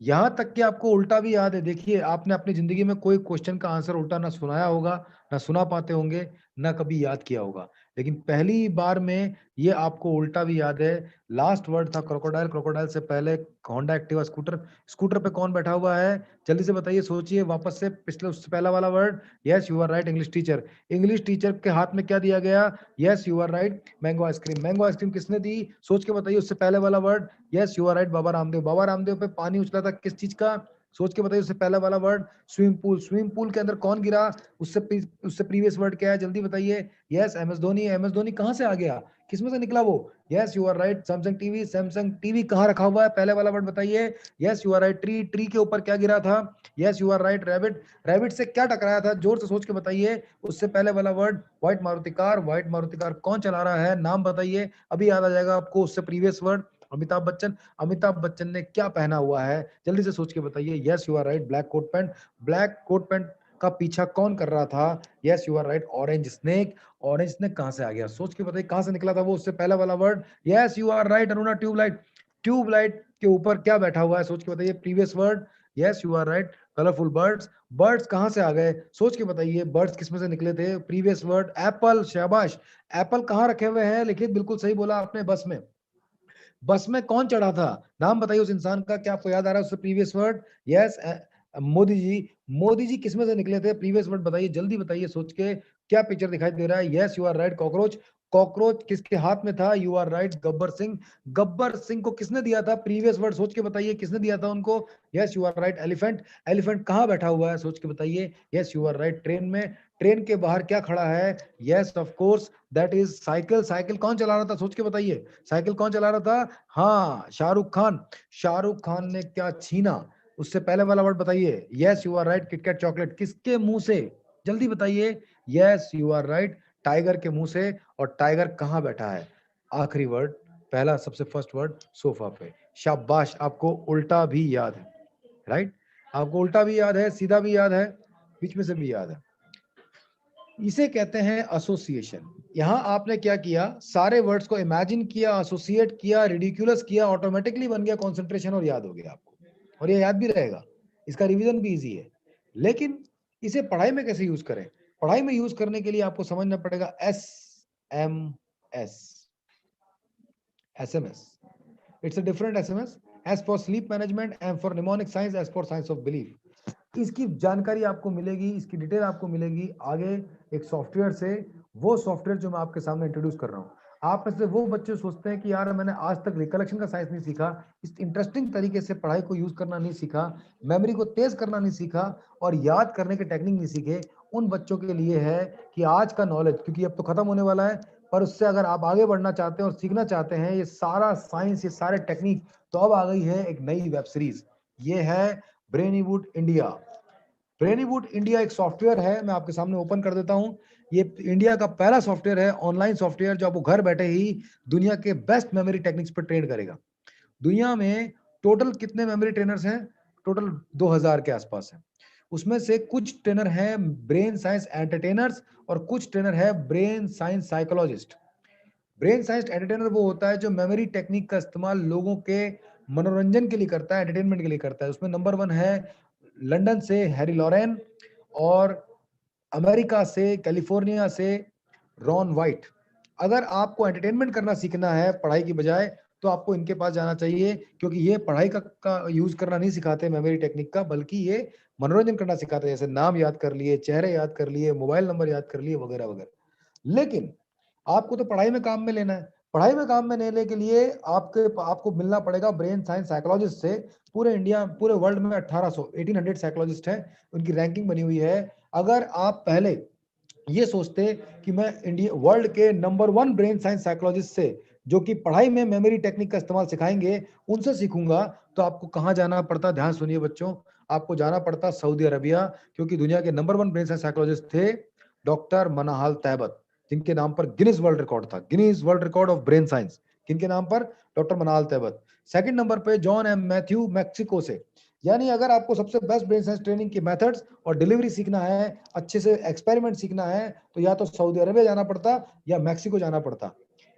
यहां तक कि आपको उल्टा भी याद है। देखिए, आपने अपनी जिंदगी में कोई क्वेश्चन का आंसर उल्टा ना सुनाया होगा, ना सुना पाते होंगे, ना कभी याद किया होगा, लेकिन पहली बार में ये आपको उल्टा भी याद है। लास्ट वर्ड था क्रोकोडाइल, क्रोकोडाइल से पहले होंडा एक्टिवा स्कूटर। स्कूटर पे कौन बैठा हुआ है? जल्दी से बताइए, सोचिए वापस से, पिछले उससे पहला वाला word. Yes you are right, English teacher. English teacher के हाथ में क्या दिया गया? Yes you are right, mango ice cream. Mango ice cream किसने दी? सोच के बताइए, उससे पहले वाला word. Yes you are right, Baba Ramdev. Baba Ramdev पे पानी उछला था किस चीज का? सोच के बताइए, उससे पहला वाला word. Swimming pool. Swimming pool के अंदर कौन गिरा? उससे प्रीवियस वर्ड क्या है? जल्दी बताइए। Yes, M S Dhoni. M S Dhoni कहां से आ गया? किसमें से निकला वो? Yes you are right, Samsung TV. Samsung TV कहां रखा हुआ है? पहले वाला वर्ड बताइए। Yes you are right, tree. Tree के ऊपर क्या गिरा था? Yes you are right, rabbit. Rabbit से क्या टकराया था? जोर से सोच के बताइए। उससे पहले वाला word. White Maruti car. White Maruti car कौन चला रहा है? नाम बताइए, अभी याद आ जाएगा आपको। उससे प्रीवियस वर्ड। अमिताभ बच्चन। अमिताभ बच्चन ने क्या पहना हुआ है? जल्दी से सोच के बताइए। Yes you are right, black coat pant. Black coat pant का पीछा कौन कर रहा था? Yes you are right, orange snake. Orange snake कहां से आ गया? सोच के बताइए, कहां से निकला था वो? उससे पहला वाला word. Yes you are right, Aruna, tubelight. Tubelight के ऊपर क्या बैठा हुआ है? सोच के बताइए, previous word. Yes you are right, colourful birds. Birds कहां से आ गए? सोच के बताइए, बर्ड्स किसमें से निकले थे? Previous word. एप्पल। शाबाश। एप्पल कहां रखे हुए हैं? लिखित, बिल्कुल सही बोला आपने, बस में। बस में कौन चढ़ा था? नाम बताइए उस इंसान का, क्या आपको याद आ रहा है? उससे previous word. Yes, Modi ji. Modi जी किसमें से निकले थे? प्रीवियस वर्ड बताइए, जल्दी बताइए सोच के। क्या पिक्चर दिखाई दे रहा है? Yes you are right, cockroach. Cockroach किसके हाथ में था? You are right, Gabbar Singh. Gabbar Singh को किसने दिया था? प्रीवियस वर्ड सोच के बताइए, किसने दिया था उनको? Yes you are right, elephant. Elephant कहां बैठा हुआ है? सोच के बताइए। Yes you are right, train में। ट्रेन के बाहर क्या खड़ा है? Yes of course, that is cycle. Cycle कौन चला रहा था? सोच के बताइए, साइकिल कौन चला रहा था? हाँ, शाहरुख खान। शाहरुख खान ने क्या छीना? उससे पहले वाला वर्ड बताइए। Yes you are right, KitKat chocolate. किसके मुंह से? जल्दी बताइए। Yes you are right, tiger के मुंह से। और टाइगर कहां बैठा है? आखिरी वर्ड, पहला सबसे फर्स्ट वर्ड, सोफा पे। शाबाश, आपको उल्टा भी याद है, राइट? आपको उल्टा भी याद है, सीधा भी याद है, बीच में से भी याद है। इसे कहते हैं एसोसिएशन। यहां आपने क्या किया? सारे वर्ड्स को इमेजिन किया, एसोसिएट किया, रिडिकुलस किया, ऑटोमेटिकली बन गया कंसंट्रेशन, और याद हो गया आपको, और ये याद भी रहेगा। इसका रिवीजन भी इजी है। लेकिन इसे पढ़ाई में कैसे यूज करें? पढ़ाई में यूज करने के लिए आपको समझना पड़ेगा S SMS. It's a different SMS as for sleep management and for mnemonic science as for science of belief. इसकी जानकारी आपको मिलेगी, इसकी डिटेल आपको मिलेगी आगे एक सॉफ्टवेयर से। वो सॉफ्टवेयर जो मैं आपके सामने इंट्रोड्यूस कर रहा हूँ। आप में से वो बच्चे सोचते हैं कि यार मैंने आज तक रिकलेक्शन का साइंस नहीं सीखा, इस इंटरेस्टिंग तरीके से पढ़ाई को यूज करना नहीं सीखा, मेमोरी को तेज करना नहीं सीखा, और याद करने के टेक्निक नहीं सीखे। उन बच्चों के लिए है कि आज का नॉलेज, क्योंकि अब तो खत्म होने वाला है, पर उससे अगर आप आगे बढ़ना चाहते हैं और सीखना चाहते हैं ये सारा साइंस, ये सारे टेक्निक, तो अब आ गई है एक नई वेब सीरीज। ये है ब्रेनीवुड इंडिया। ब्रेनीवुड इंडिया एक सॉफ्टवेयर है, मैं आपके सामने ओपन कर देता हूं। ये इंडिया का पहला सॉफ्टवेयर है, ऑनलाइन सॉफ्टवेयर, जो आपको घर बैठे ही दुनिया के बेस्ट मेमोरी टेक्निक्स पर ट्रेन करेगा। दुनिया में टोटल कितने मेमोरी ट्रेनर्स हैं? टोटल 2000 के आसपास है। उसमें से कुछ ट्रेनर हैं ब्रेन साइंस एंटरटेनर्स, और कुछ ट्रेनर है brain science psychologist. Brain science entertainer वो होता है जो मेमोरी टेक्निक का इस्तेमाल लोगों के मनोरंजन के लिए करता है, एंटरटेनमेंट के लिए करता है। उसमें नंबर 1 है लंदन से हैरी लॉरेन, और अमेरिका से, कैलिफोर्निया से रॉन वाइट। अगर आपको एंटरटेनमेंट करना सीखना है पढ़ाई की बजाय, तो आपको इनके पास जाना चाहिए, क्योंकि ये पढ़ाई का यूज करना नहीं सिखाते मेमोरी टेक्निक का, बल्कि ये मनोरंजन करना सिखाते हैं, जैसे नाम याद कर लिए, चेहरे याद कर लिए, मोबाइल नंबर याद कर लिए, वगैरह वगैरह। लेकिन आपको तो पढ़ाई में काम में लेना है। पढ़ाई में काम में लेने के लिए आपको मिलना पड़ेगा ब्रेन साइंस साइकोलॉजिस्ट से। पूरे इंडिया, पूरे वर्ल्ड में 1800 साइकोलॉजिस्ट हैं, उनकी रैंकिंग बनी हुई है। अगर आप पहले ये सोचते कि मैं इंडिया वर्ल्ड के नंबर 1 ब्रेन साइंस साइकोलॉजिस्ट से, जो कि पढ़ाई में मेमोरी टेक्निक का इस्तेमाल सिखाएंगे, उनसे सीखूंगा, तो आपको कहां जाना पड़ता? ध्यान सुनिए बच्चों, आपको जाना पड़ता सऊदी अरबिया, क्योंकि दुनिया के नंबर 1 ब्रेन साइंस साइकोलॉजिस्ट थे डॉक्टर मनाहाल तैबत, जिनके नाम पर गिनीज वर्ल्ड रिकॉर्ड था, Guinness world record of brain science. किनके नाम पर? डॉक्टर मनाहाल तैबत। सेकंड नंबर पे जॉन एम मैथ्यू, मैक्सिको से। यानी अगर आपको सबसे बेस्ट ब्रेन साइंस ट्रेनिंग के मेथड्स और डिलीवरी सीखना है, अच्छे से एक्सपेरिमेंट सीखना है, तो या तो सऊदी अरेबिया जाना पड़ता या मैक्सिको जाना पड़ता।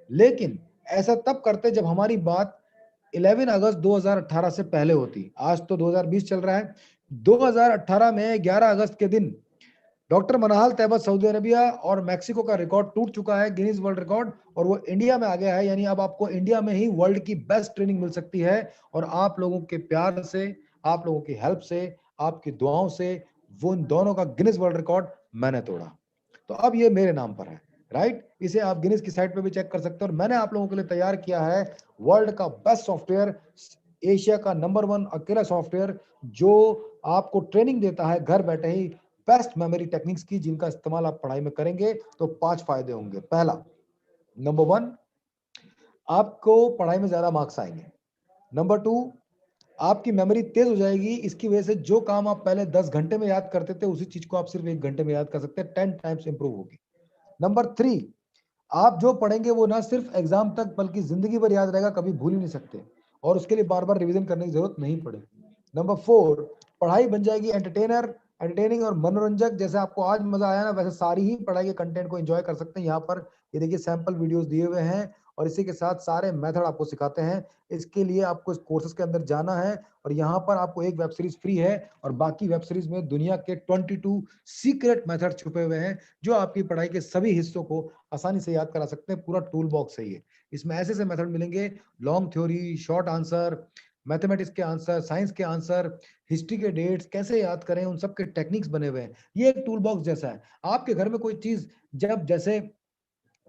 लेकिन ऐसा तब करते जब हमारी बात 11 अगस्त 2018 से पहले होती। आज तो 2020 चल रहा है। 2018 में 11 अगस्त के दिन डॉक्टर मनाहाल तैयबत सऊदी अरेबिया और मैक्सिको का रिकॉर्ड टूट चुका है, गिनीज वर्ल्ड रिकॉर्ड, और वो इंडिया में आ गया है। यानी अब आपको इंडिया में ही वर्ल्ड की बेस्ट ट्रेनिंग मिल सकती है, और आप लोगों के प्यार से, आप लोगों की हेल्प से, आपकी दुआओं से वो इन दोनों का गिनीज वर्ल्ड रिकॉर्ड मैंने तोड़ा। तो अब ये मेरे नाम पर है, राइट। इसे आप गिनीज की साइट पे भी चेक कर सकते हो। और मैंने आप लोगों के लिए तैयार किया है वर्ल्ड का बेस्ट सॉफ्टवेयर, एशिया का नंबर 1 अकेला सॉफ्टवेयर, जो आपको ट्रेनिंग देता है घर बैठे ही बेस्ट मेमोरी टेक्निक्स की, जिनका इस्तेमाल आप पढ़ाई में करेंगे तो 5 फायदे होंगे। पहला, नंबर 1, आपको पढ़ाई में ज्यादा मार्क्स आएंगे। नंबर 2, आपकी मेमोरी तेज हो जाएगी। इसकी वजह से जो काम आप पहले 10 घंटे में याद करते थे, उसी चीज को आप सिर्फ 1 घंटे में याद कर सकते हैं। 10 टाइम्स इंप्रूव होगी। नंबर 3, आप जो पढ़ेंगे वो ना सिर्फ एग्जाम तक बल्कि जिंदगी भर याद रहेगा, कभी भूल ही नहीं सकते, और उसके लिए बार बार रिवीजन करने की जरूरत नहीं पड़ेगी। नंबर 4, पढ़ाई बन जाएगी एंटरटेनिंग और मनोरंजक। जैसे आपको आज मजा आया ना, वैसे सारी ही पढ़ाई के कंटेंट को एंजॉय कर सकते हैं। यहाँ पर ये देखिए सैंपल वीडियोस दिए हुए हैं, और इसी के साथ सारे मेथड आपको सिखाते हैं। इसके लिए आपको इस कोर्सेज के अंदर जाना है, और यहाँ पर आपको एक वेब सीरीज फ्री है, और बाकी वेब सीरीज में दुनिया के 22 सीक्रेट मेथड छुपे हुए हैं, जो आपकी पढ़ाई के सभी हिस्सों को आसानी से याद करा सकते हैं। पूरा टूल बॉक्स है ये। इसमें ऐसे ऐसे मेथड मिलेंगे, long theory, short answer, mathematics के आंसर, साइंस के आंसर, हिस्ट्री के डेट्स कैसे याद करें, उन सब के टेक्निक्स बने हुए हैं। ये एक टूल बॉक्स जैसा है। आपके घर में कोई चीज, जब जैसे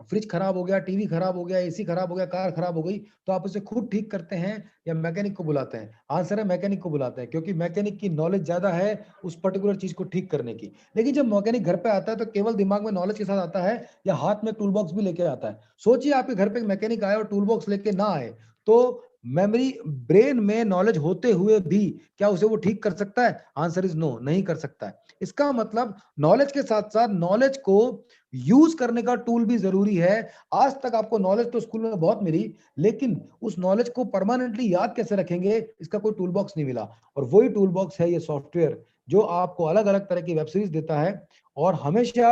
फ्रिज खराब हो गया, टीवी खराब हो गया, एसी खराब हो गया, कार खराब हो गई, तो आप उसे खुद ठीक करते हैं या मैकेनिक को बुलाते हैं? आंसर है मैकेनिक को बुलाते हैं, क्योंकि मैकेनिक की नॉलेज ज्यादा है उस पर्टिकुलर चीज को ठीक करने की। लेकिन जब मैकेनिक घर पे आता है तो केवल दिमाग में नॉलेज के साथ आता है, या हाथ में टूल बॉक्स भी लेके आता है? सोचिए आपके घर पे एक मैकेनिक आए और टूल बॉक्स लेके ना आए, तो मेमोरी, ब्रेन में नॉलेज होते हुए भी क्या उसे वो ठीक कर सकता है? आंसर इज नो, नहीं कर सकता है। इसका मतलब नॉलेज के साथ साथ नॉलेज को यूज करने का टूल भी जरूरी है। आज तक आपको नॉलेज तो स्कूल में बहुत मिली, लेकिन उस नॉलेज को परमानेंटली याद कैसे रखेंगे, इसका कोई टूल बॉक्स नहीं मिला। और वही टूल बॉक्स है ये सॉफ्टवेयर, जो आपको अलग अलग तरह की वेब सीरीज देता है, और हमेशा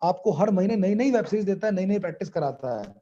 आपको हर महीने नई नई वेब सीरीज देता है, नई नई प्रैक्टिस कराता है।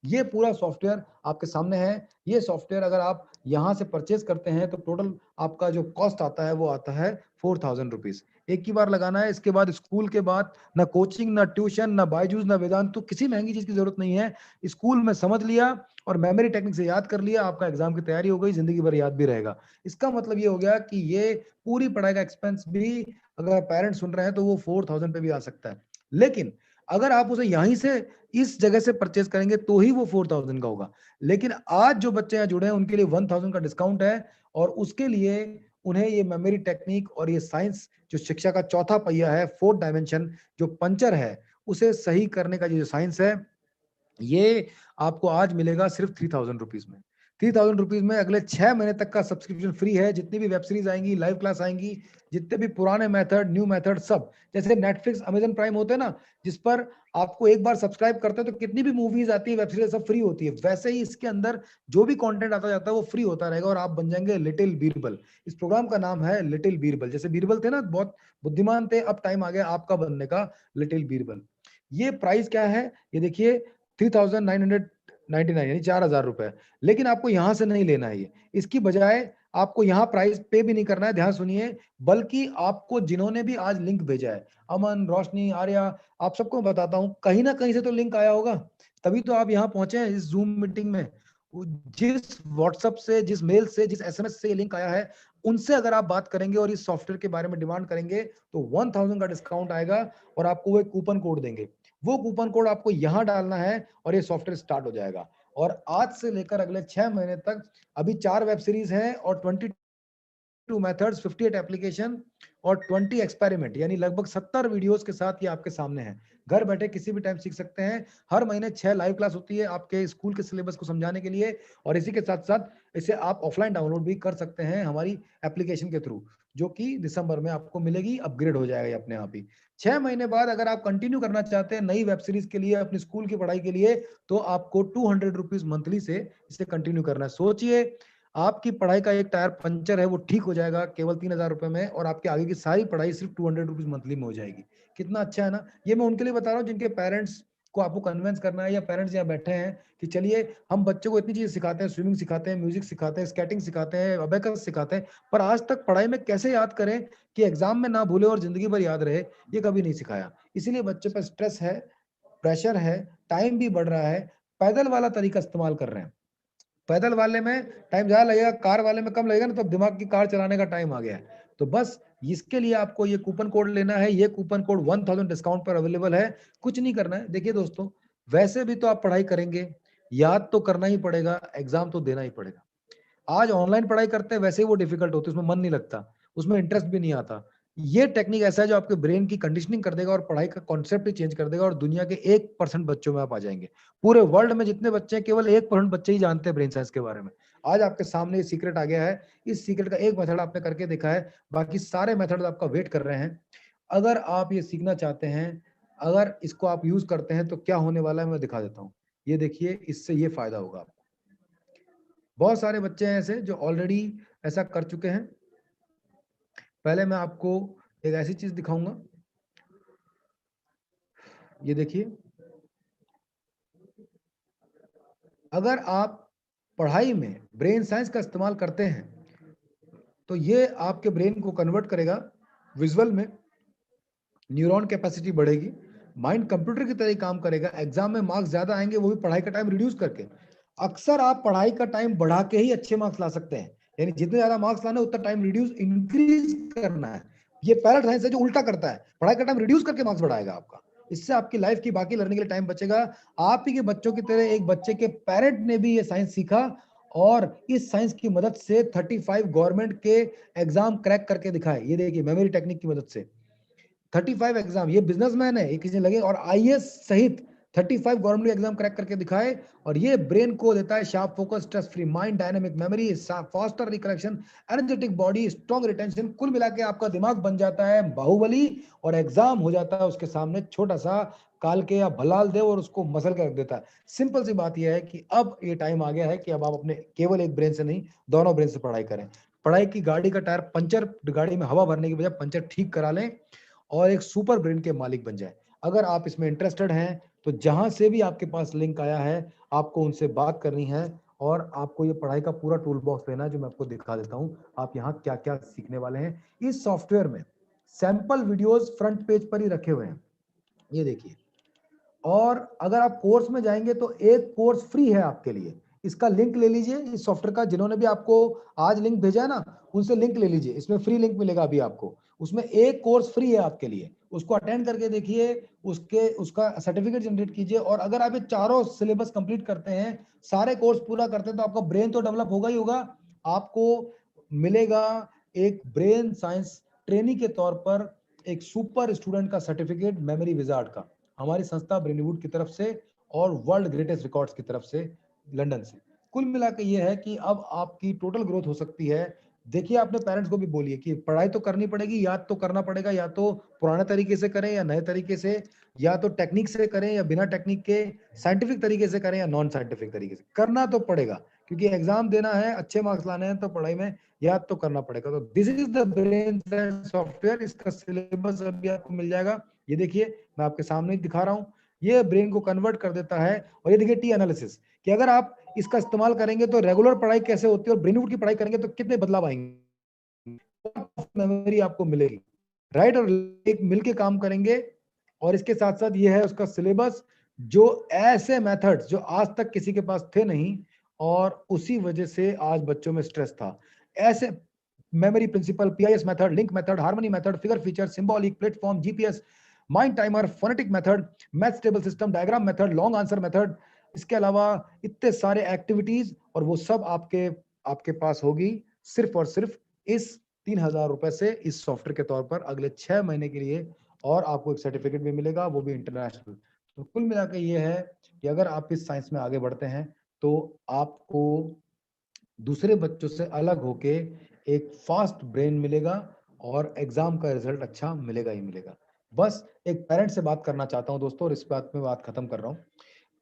ये पूरा सॉफ्टवेयर आपके सामने है। ये सॉफ्टवेयर अगर आप यहाँ से परचेज करते हैं तो टोटल आपका जो कॉस्ट आता है वो आता है 4000 रुपीज। एक ही बार लगाना है। इसके बाद स्कूल के बाद ना कोचिंग, ना ट्यूशन, ना बायजूस, ना वेदांत, तो किसी महंगी चीज की जरूरत नहीं है। स्कूल में समझ लिया और मेमोरी टेक्निक से याद कर लिया, आपका एग्जाम की तैयारी हो गई, जिंदगी भर याद भी रहेगा। इसका मतलब ये हो गया कि ये पूरी पढ़ाई का एक्सपेंस भी अगर पेरेंट्स सुन रहे हैं तो वो 4000 पे भी आ सकता है। लेकिन अगर आप उसे यहीं से, इस जगह से परचेज करेंगे तो ही वो 4000 का होगा। लेकिन आज जो बच्चे यहाँ जुड़े हैं उनके लिए 1000 का डिस्काउंट है, और उसके लिए उन्हें ये मेमोरी टेक्निक और ये साइंस, जो शिक्षा का चौथा पहिया है, फोर्थ डायमेंशन, जो पंचर है, उसे सही करने का जो साइंस है, ये आपको आज मिलेगा सिर्फ 3000 रुपीज में। 3000 रुपीज में अगले 6 महीने तक का सब्सक्रिप्शन फ्री है। जितनी भी वेब सीरीज आएंगी, लाइव क्लास आएंगी, जितने भी पुराने मेथड, न्यू मेथड, सब, जैसे नेटफ्लिक्स, अमेजन प्राइम होते हैं ना, जिस पर आपको एक बार सब्सक्राइब करते हैं तो कितनी भी मूवीज आती है, वेब सीरीज सब फ्री होती है, वैसे ही इसके अंदर जो भी कंटेंट आता जाता है वो फ्री होता रहेगा, और आप बन जाएंगे लिटिल बीरबल। इस प्रोग्राम का नाम है लिटिल बीरबल। जैसे बीरबल थे ना, बहुत बुद्धिमान थे, अब टाइम आ गया आपका बनने का, लिटिल बीरबल। ये प्राइस क्या है, ये देखिए, 3999, यानी 4000 रुपए। लेकिन आपको यहां से नहीं लेना है ये, इसकी बजाय आपको यहाँ प्राइस पे भी नहीं करना है, ध्यान सुनिए, बल्कि आपको जिन्होंने भी आज लिंक भेजा है, अमन, रोशनी, आर्या, आप सबको मैं बताता हूँ, कहीं ना कहीं से तो लिंक आया होगा, तभी तो आप यहाँ पहुंचे हैं इस जूम मीटिंग में। जिस व्हाट्सएप से, जिस मेल से, जिस एसएमएस से ये लिंक आया है, उनसे अगर आप बात करेंगे और इस सॉफ्टवेयर के बारे में डिमांड करेंगे तो 1000 का डिस्काउंट आएगा, और आपको वो एक कूपन कोड देंगे। वो कूपन कोड आपको यहाँ डालना है और ये सॉफ्टवेयर स्टार्ट हो जाएगा। और आज से लेकर अगले 6 महीने तक अभी 4 वेब सीरीज हैं, और 22 मेथड्स, 58 एप्लीकेशन, और 20 एक्सपेरिमेंट, यानी लगभग 70 वीडियोस के साथ ये आपके सामने है। घर बैठे किसी भी टाइम सीख सकते हैं। हर महीने 6 लाइव क्लास होती है आपके स्कूल के सिलेबस को समझाने के लिए, और इसी के साथ साथ इसे आप ऑफलाइन डाउनलोड भी कर सकते हैं हमारी एप्लीकेशन के थ्रू, जो कि दिसंबर में आपको मिलेगी, अपग्रेड हो जाएगा अपने आप ही। 6 महीने बाद अगर आप कंटिन्यू करना चाहते हैं नई वेब सीरीज के लिए, अपनी स्कूल की पढ़ाई के लिए, तो आपको 200 रुपीज मंथली से इसे कंटिन्यू करना है। सोचिए, आपकी पढ़ाई का एक टायर पंचर है वो ठीक हो जाएगा केवल 3,000 रुपए में, और आपकी आगे की सारी पढ़ाई सिर्फ 200 रुपीज मंथली में हो जाएगी। कितना अच्छा है ना। ये मैं उनके लिए बता रहा हूँ जिनके पेरेंट्स को आपको कन्विंस करना है, या पेरेंट्स यहाँ बैठे हैं कि चलिए हम बच्चों को इतनी चीजें सिखाते हैं, स्विमिंग सिखाते हैं, म्यूजिक सिखाते हैं, स्केटिंग सिखाते हैं, अबेकस सिखाते हैं, पर आज तक पढ़ाई में कैसे याद करें कि एग्जाम में ना भूले और जिंदगी भर याद रहे, ये कभी नहीं सिखाया। इसीलिए बच्चों पर स्ट्रेस है, प्रेशर है, टाइम भी बढ़ रहा है, पैदल वाला तरीका इस्तेमाल कर रहे हैं। पैदल वाले में टाइम ज्यादा लगेगा, कार वाले में कम लगेगा ना, तो दिमाग की कार चलाने का टाइम आ गया है। तो बस इसके लिए आपको ये कूपन कोड लेना है। ये कूपन कोड 1000 डिस्काउंट पर अवेलेबल है। कुछ नहीं करना है। देखिए दोस्तों, वैसे भी तो आप पढ़ाई करेंगे, याद तो करना ही पड़ेगा, एग्जाम तो देना ही पड़ेगा। आज ऑनलाइन पढ़ाई करते हैं, वैसे ही वो डिफिकल्ट होती है, उसमें मन नहीं लगता, उसमें इंटरेस्ट भी नहीं आता। ये टेक्निक ऐसा है जो आपके ब्रेन की कंडीशनिंग कर देगा और पढ़ाई का कॉन्सेप्ट ही चेंज कर देगा, और दुनिया के 1% बच्चों में आप आ जाएंगे। पूरे वर्ल्ड में जितने बच्चे हैं, केवल 1% बच्चे ही जानते हैं ब्रेन साइंस के बारे में। आज आपके सामने ये सीक्रेट आ गया है। इस सीक्रेट का एक मेथड आपने करके देखा है, बाकी सारे मेथड आपका वेट कर रहे हैं। अगर आप ये सीखना चाहते हैं, अगर इसको आप यूज करते हैं, तो क्या होने वाला है मैं दिखा देता हूँ। ये देखिए, इससे ये फायदा होगा आपको। बहुत सारे बच्चे हैं ऐसे जो ऑलरेडी ऐसा कर चुके हैं। पहले मैं आपको एक ऐसी चीज दिखाऊंगा। ये देखिए, अगर आप पढ़ाई में ब्रेन साइंस का इस्तेमाल करते हैं, तो ये आपके ब्रेन को कन्वर्ट करेगा विजुअल में, न्यूरॉन कैपेसिटी बढ़ेगी, माइंड कंप्यूटर की तरह काम करेगा, एग्जाम में मार्क्स ज्यादा आएंगे, वो भी पढ़ाई का टाइम रिड्यूस करके। अक्सर आप पढ़ाई का टाइम बढ़ा के ही अच्छे मार्क्स ला सकते हैं, यानी जितने ज्यादा मार्क्स लाने उतना टाइम रिड्यूस इंक्रीज करना है। ये पैरेट साइंस है जो उल्टा करता है, पढ़ाई का टाइम रिड्यूस करके मार्क्स बढ़ाएगा आपका। इससे आपकी लाइफ की बाकी लर्निंग के लिए टाइम बचेगा। आप ही के बच्चों की तरह एक बच्चे के पेरेंट ने भी ये साइंस सीखा, और इस साइंस की मदद से 35 गवर्नमेंट के एग्जाम क्रैक करके दिखाए। ये देखिए, मेमोरी टेक्निक की मदद से 35 एग्जाम, ये बिजनेसमैन है, ये किसी ने लगे, और आईएएस सहित 35 गवर्नमेंट एग्जाम क्रैक करके दिखाए। और ये ब्रेन को देता है sharp focus, stress free mind, dynamic memory, faster recollection, energetic body, strong retention. कुल मिला के आपका दिमाग बन जाता है बाहुबली, और एग्जाम हो जाता है उसके सामने छोटा सा काल के या भलाल देव, और उसको मसल के रख देता है। सिंपल सी बात यह है कि अब ये टाइम आ गया है कि अब आप अपने केवल एक ब्रेन से नहीं, दोनों ब्रेन से पढ़ाई करें। पढ़ाई की गाड़ी का टायर पंचर, गाड़ी में हवा भरने की बजाय पंचर ठीक करा लें, और एक सुपर ब्रेन के मालिक बन जाए। अगर आप इसमें इंटरेस्टेड हैं, तो जहां से भी आपके पास लिंक आया है, आपको उनसे बात करनी है, और आपको ये पढ़ाई का पूरा टूल बॉक्स लेना है, जो मैं आपको दिखा देता हूं आप यहाँ क्या क्या सीखने वाले हैं। इस सॉफ्टवेयर में सैंपल वीडियोस फ्रंट पेज पर ही रखे हुए हैं, ये देखिए। और अगर आप कोर्स में जाएंगे तो एक कोर्स फ्री है आपके लिए। इसका लिंक ले लीजिए इस सॉफ्टवेयर का, जिन्होंने भी आपको आज लिंक भेजा है ना, उनसे लिंक ले लीजिए, इसमें फ्री लिंक मिलेगा अभी आपको। उसमें एक कोर्स फ्री है आपके लिए, उसको अटेंड करके देखिए, उसका सर्टिफिकेट जनरेट कीजिए। और अगर आप ये चारों सिलेबस कंप्लीट करते हैं, सारे कोर्स पूरा करते हैं, तो आपका ब्रेन तो डेवलप होगा ही होगा। आपको मिलेगा एक ब्रेन साइंस ट्रेनी के तौर पर एक सुपर स्टूडेंट का सर्टिफिकेट, मेमोरी विजार्ड का, हमारी संस्था ब्रेनवुड की तरफ से, और वर्ल्ड ग्रेटेस्ट रिकॉर्ड्स की तरफ से, लंदन से। कुल मिलाकर यह है कि अब आपकी टोटल ग्रोथ हो सकती है। देखिए, अपने पेरेंट्स को भी बोलिए कि पढ़ाई तो करनी पड़ेगी, याद तो करना पड़ेगा, या तो पुराने तरीके से करें या नए तरीके से, या तो टेक्निक से करें या बिना टेक्निक के, साइंटिफिक तरीके से करें या नॉन साइंटिफिक तरीके से, करना तो पड़ेगा, क्योंकि एग्जाम देना है, अच्छे मार्क्स लाने हैं, तो पढ़ाई में याद तो करना पड़ेगा। तो this is the brain software, इसका सिलेबस अभी आपको मिल जाएगा। ये देखिए, मैं आपके सामने दिखा रहा हूँ, ये ब्रेन को कन्वर्ट कर देता है। और ये देखिए टी एनालिसिस, कि अगर आप इसका इस्तेमाल करेंगे तो रेगुलर पढ़ाई कैसे होती है, और ब्रेनवुड की पढ़ाई करेंगे तो कितने बदलाव आएंगे, मेमोरी आपको मिलेगी, राइट। और एक मिलके काम करेंगे। और इसके साथ साथ ये है उसका सिलेबस, जो ऐसे मेथड्स जो आज तक किसी के पास थे नहीं, और उसी वजह से आज बच्चों में स्ट्रेस था। ऐसे memory principle, PIS method, link method, harmony method, figure feature, symbolic, platform, GPS, mind timer, phonetic method, math table system, diagram method, long answer method, इसके अलावा इतने सारे एक्टिविटीज, और वो सब आपके आपके पास होगी सिर्फ और सिर्फ इस 3,000 रुपए से, इस सॉफ्टवेयर के तौर पर अगले 6 महीने के लिए। और आपको एक सर्टिफिकेट भी मिलेगा, वो भी इंटरनेशनल। तो कुल मिलाकर ये है कि अगर आप इस साइंस में आगे बढ़ते हैं, तो आपको दूसरे बच्चों से अलग होके एक फास्ट ब्रेन मिलेगा, और एग्जाम का रिजल्ट अच्छा मिलेगा ही मिलेगा। बस एक पेरेंट से बात करना चाहता हूं दोस्तों, और इस बात में बात खत्म कर रहा हूं।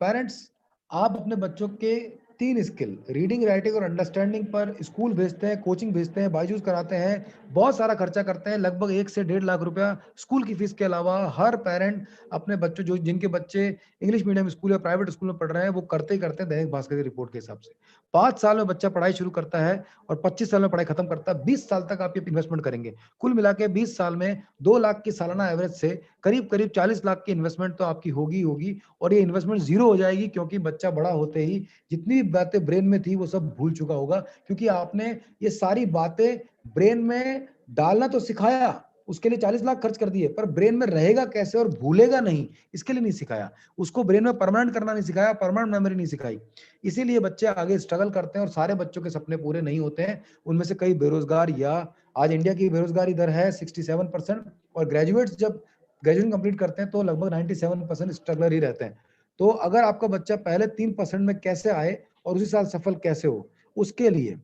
पेरेंट्स, आप अपने बच्चों के 3 स्किल, रीडिंग, राइटिंग और अंडरस्टैंडिंग पर स्कूल भेजते हैं, कोचिंग भेजते हैं, बायजूस कराते हैं, बहुत सारा खर्चा करते हैं, लगभग 1 से 1.5 लाख रुपया स्कूल की फीस के अलावा हर पेरेंट अपने बच्चों जो जिनके बच्चे इंग्लिश मीडियम स्कूल या प्राइवेट स्कूल में पढ़ रहे हैं, वो करते ही करते हैं दैनिक भास्कर की रिपोर्ट के हिसाब से। 5 साल में बच्चा पढ़ाई शुरू करता है और 25 साल में पढ़ाई खत्म करता है, 20 साल तक आप ये इन्वेस्टमेंट करेंगे। कुल मिला के 20 साल में 2 लाख की सालाना एवरेज से करीब-करीब 40 लाख की इन्वेस्टमेंट तो आपकी होगी ही होगी और ये इन्वेस्टमेंट ज़ीरो हो जाएगी क्योंकि बच्चा बड़ा होते ही जितनी भी बातें ब्रेन में थी वो सब भूल चुका होगा क्योंकि आपने ये सारी बातें ब्रेन में डालना तो सिखाया, उसके लिए 40 लाख खर्च कर दिए, पर ब्रेन में रहेगा कैसे और भूलेगा नहीं, इसके लिए नहीं सिखाया। उसको ब्रेन में परमानेंट करना नहीं सिखाया, परमानेंट मेमोरी नहीं सिखाई। इसीलिए बच्चे आगे स्ट्रगल करते हैं और सारे बच्चों के सपने पूरे नहीं होते हैं। उनमें से कई बेरोजगार या आज इंडिया की बेरोजगारी दर है 67% और ग्रेजुएट्स जब ग्रेजुएशन कंप्लीट करते हैं तो लगभग 97% स्ट्रगलर ही रहते हैं। तो अगर आपका बच्चा पहले 3% में कैसे आए और उसी साल सफल कैसे हो, उसके लिए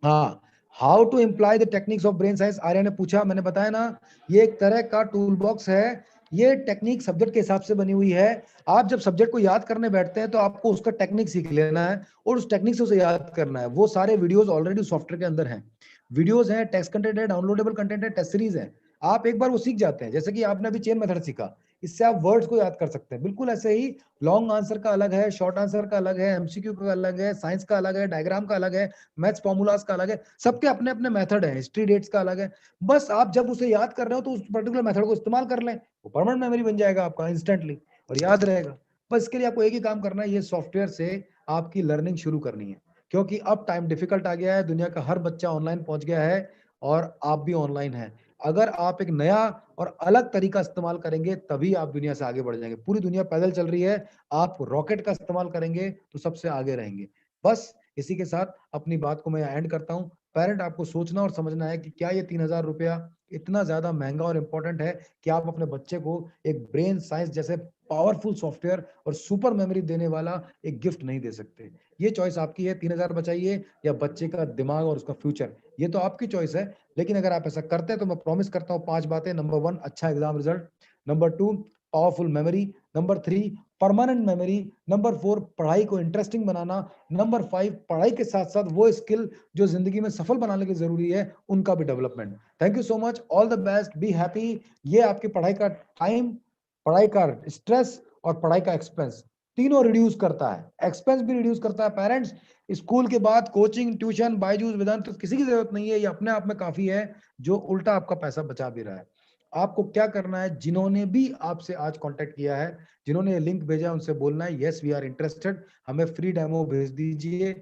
हाँ, how to employ the techniques of brain science Arya ने पूछा, मैंने बताया ना, ये एक तरह का टूल बॉक्स है। ये टेक्निक सब्जेक्ट के हिसाब से बनी हुई है। आप जब सब्जेक्ट को याद करने बैठते हैं तो आपको उसका टेक्निक सीख लेना है और उस टेक्निक से उसे याद करना है। वो सारे वीडियोस ऑलरेडी सॉफ्टवेयर के अंदर हैं। वीडियोस हैं, टेक्स्ट कंटेंट है, डाउनलोडेबल कंटेंट है, टेस्ट सीरीज है। आप एक बार वो सीख जाते हैं, जैसे कि आपने अभी चेन मेथड सीखा, इससे आप वर्ड्स को याद कर सकते हैं। बिल्कुल ऐसे ही लॉन्ग आंसर का अलग है, शॉर्ट आंसर का अलग है, एमसीक्यू का अलग है, साइंस का अलग है, डायग्राम का अलग है, मैथ्स फॉर्मूलाज का अलग है, सबके अपने अपने मेथड है, हिस्ट्री डेट्स का अलग है। बस आप जब उसे याद कर रहे हो तो उस पर्टिकुलर मेथड को इस्तेमाल कर लें, वो परमानेंट मेमोरी बन जाएगा आपका इंस्टेंटली और याद रहेगा। बस इसके लिए आपको एक ही काम करना है, ये सॉफ्टवेयर से आपकी लर्निंग शुरू करनी है क्योंकि अब टाइम डिफिकल्ट आ गया है, दुनिया का हर बच्चा ऑनलाइन पहुंच गया है और आप भी ऑनलाइन हैं। अगर आप एक नया और अलग तरीका इस्तेमाल करेंगे तभी आप दुनिया से आगे बढ़ जाएंगे। पूरी दुनिया पैदल चल रही है, आप रॉकेट का इस्तेमाल करेंगे तो सबसे आगे रहेंगे। बस इसी के साथ अपनी बात को मैं एंड करता हूँ। पेरेंट आपको सोचना और समझना है कि क्या ये 3000 रुपया इतना ज्यादा महंगा और इंपॉर्टेंट है कि आप अपने बच्चे को एक ब्रेन साइंस जैसे पावरफुल सॉफ्टवेयर और सुपर मेमोरी देने वाला एक गिफ्ट नहीं दे सकते। ये चॉइस आपकी है, 3000 बचाइए या बच्चे का दिमाग और उसका फ्यूचर, ये तो आपकी चॉइस है। लेकिन अगर आप ऐसा करते हैं तो मैं प्रॉमिस करता हूँ 5 बातें। नंबर 1, अच्छा exam result. Number 2, powerful memory. Number 3, permanent memory. Number 4, पढ़ाई को इंटरेस्टिंग बनाना। नंबर 5, पढ़ाई के साथ साथ वो स्किल जो जिंदगी में सफल बनाने की जरूरी है उनका भी development. Thank you so much, all the best, be happy. ये आपकी पढ़ाई का टाइम, पढ़ाई का स्ट्रेस और पढ़ाई का एक्सपेंस तीनों रिड्यूस करता है। एक्सपेंस भी रिड्यूस करता है। पेरेंट्स, स्कूल के बाद कोचिंग, ट्यूशन, बायजूस, वेदांत तो किसी की जरूरत नहीं है, ये अपने आप में काफी है जो उल्टा आपका पैसा बचा भी रहा है। आपको क्या करना है, जिन्होंने भी आपसे आज कांटेक्ट किया है, जिन्होंने लिंक भेजा है, उनसे बोलना है यस वी आर इंटरेस्टेड, हमें फ्री डेमो भेज दीजिए।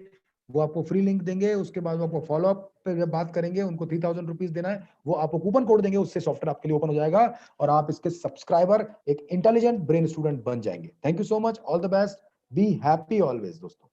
वो आपको फ्री लिंक देंगे, उसके बाद वो आपको फॉलो अप पे जब बात करेंगे, उनको 3000 रुपीज देना है, वो आपको कूपन कोड देंगे, उससे सॉफ्टवेयर आपके लिए ओपन हो जाएगा और आप इसके सब्सक्राइबर, एक इंटेलिजेंट ब्रेन स्टूडेंट बन जाएंगे। Thank you so much, all the best, be happy always दोस्तों।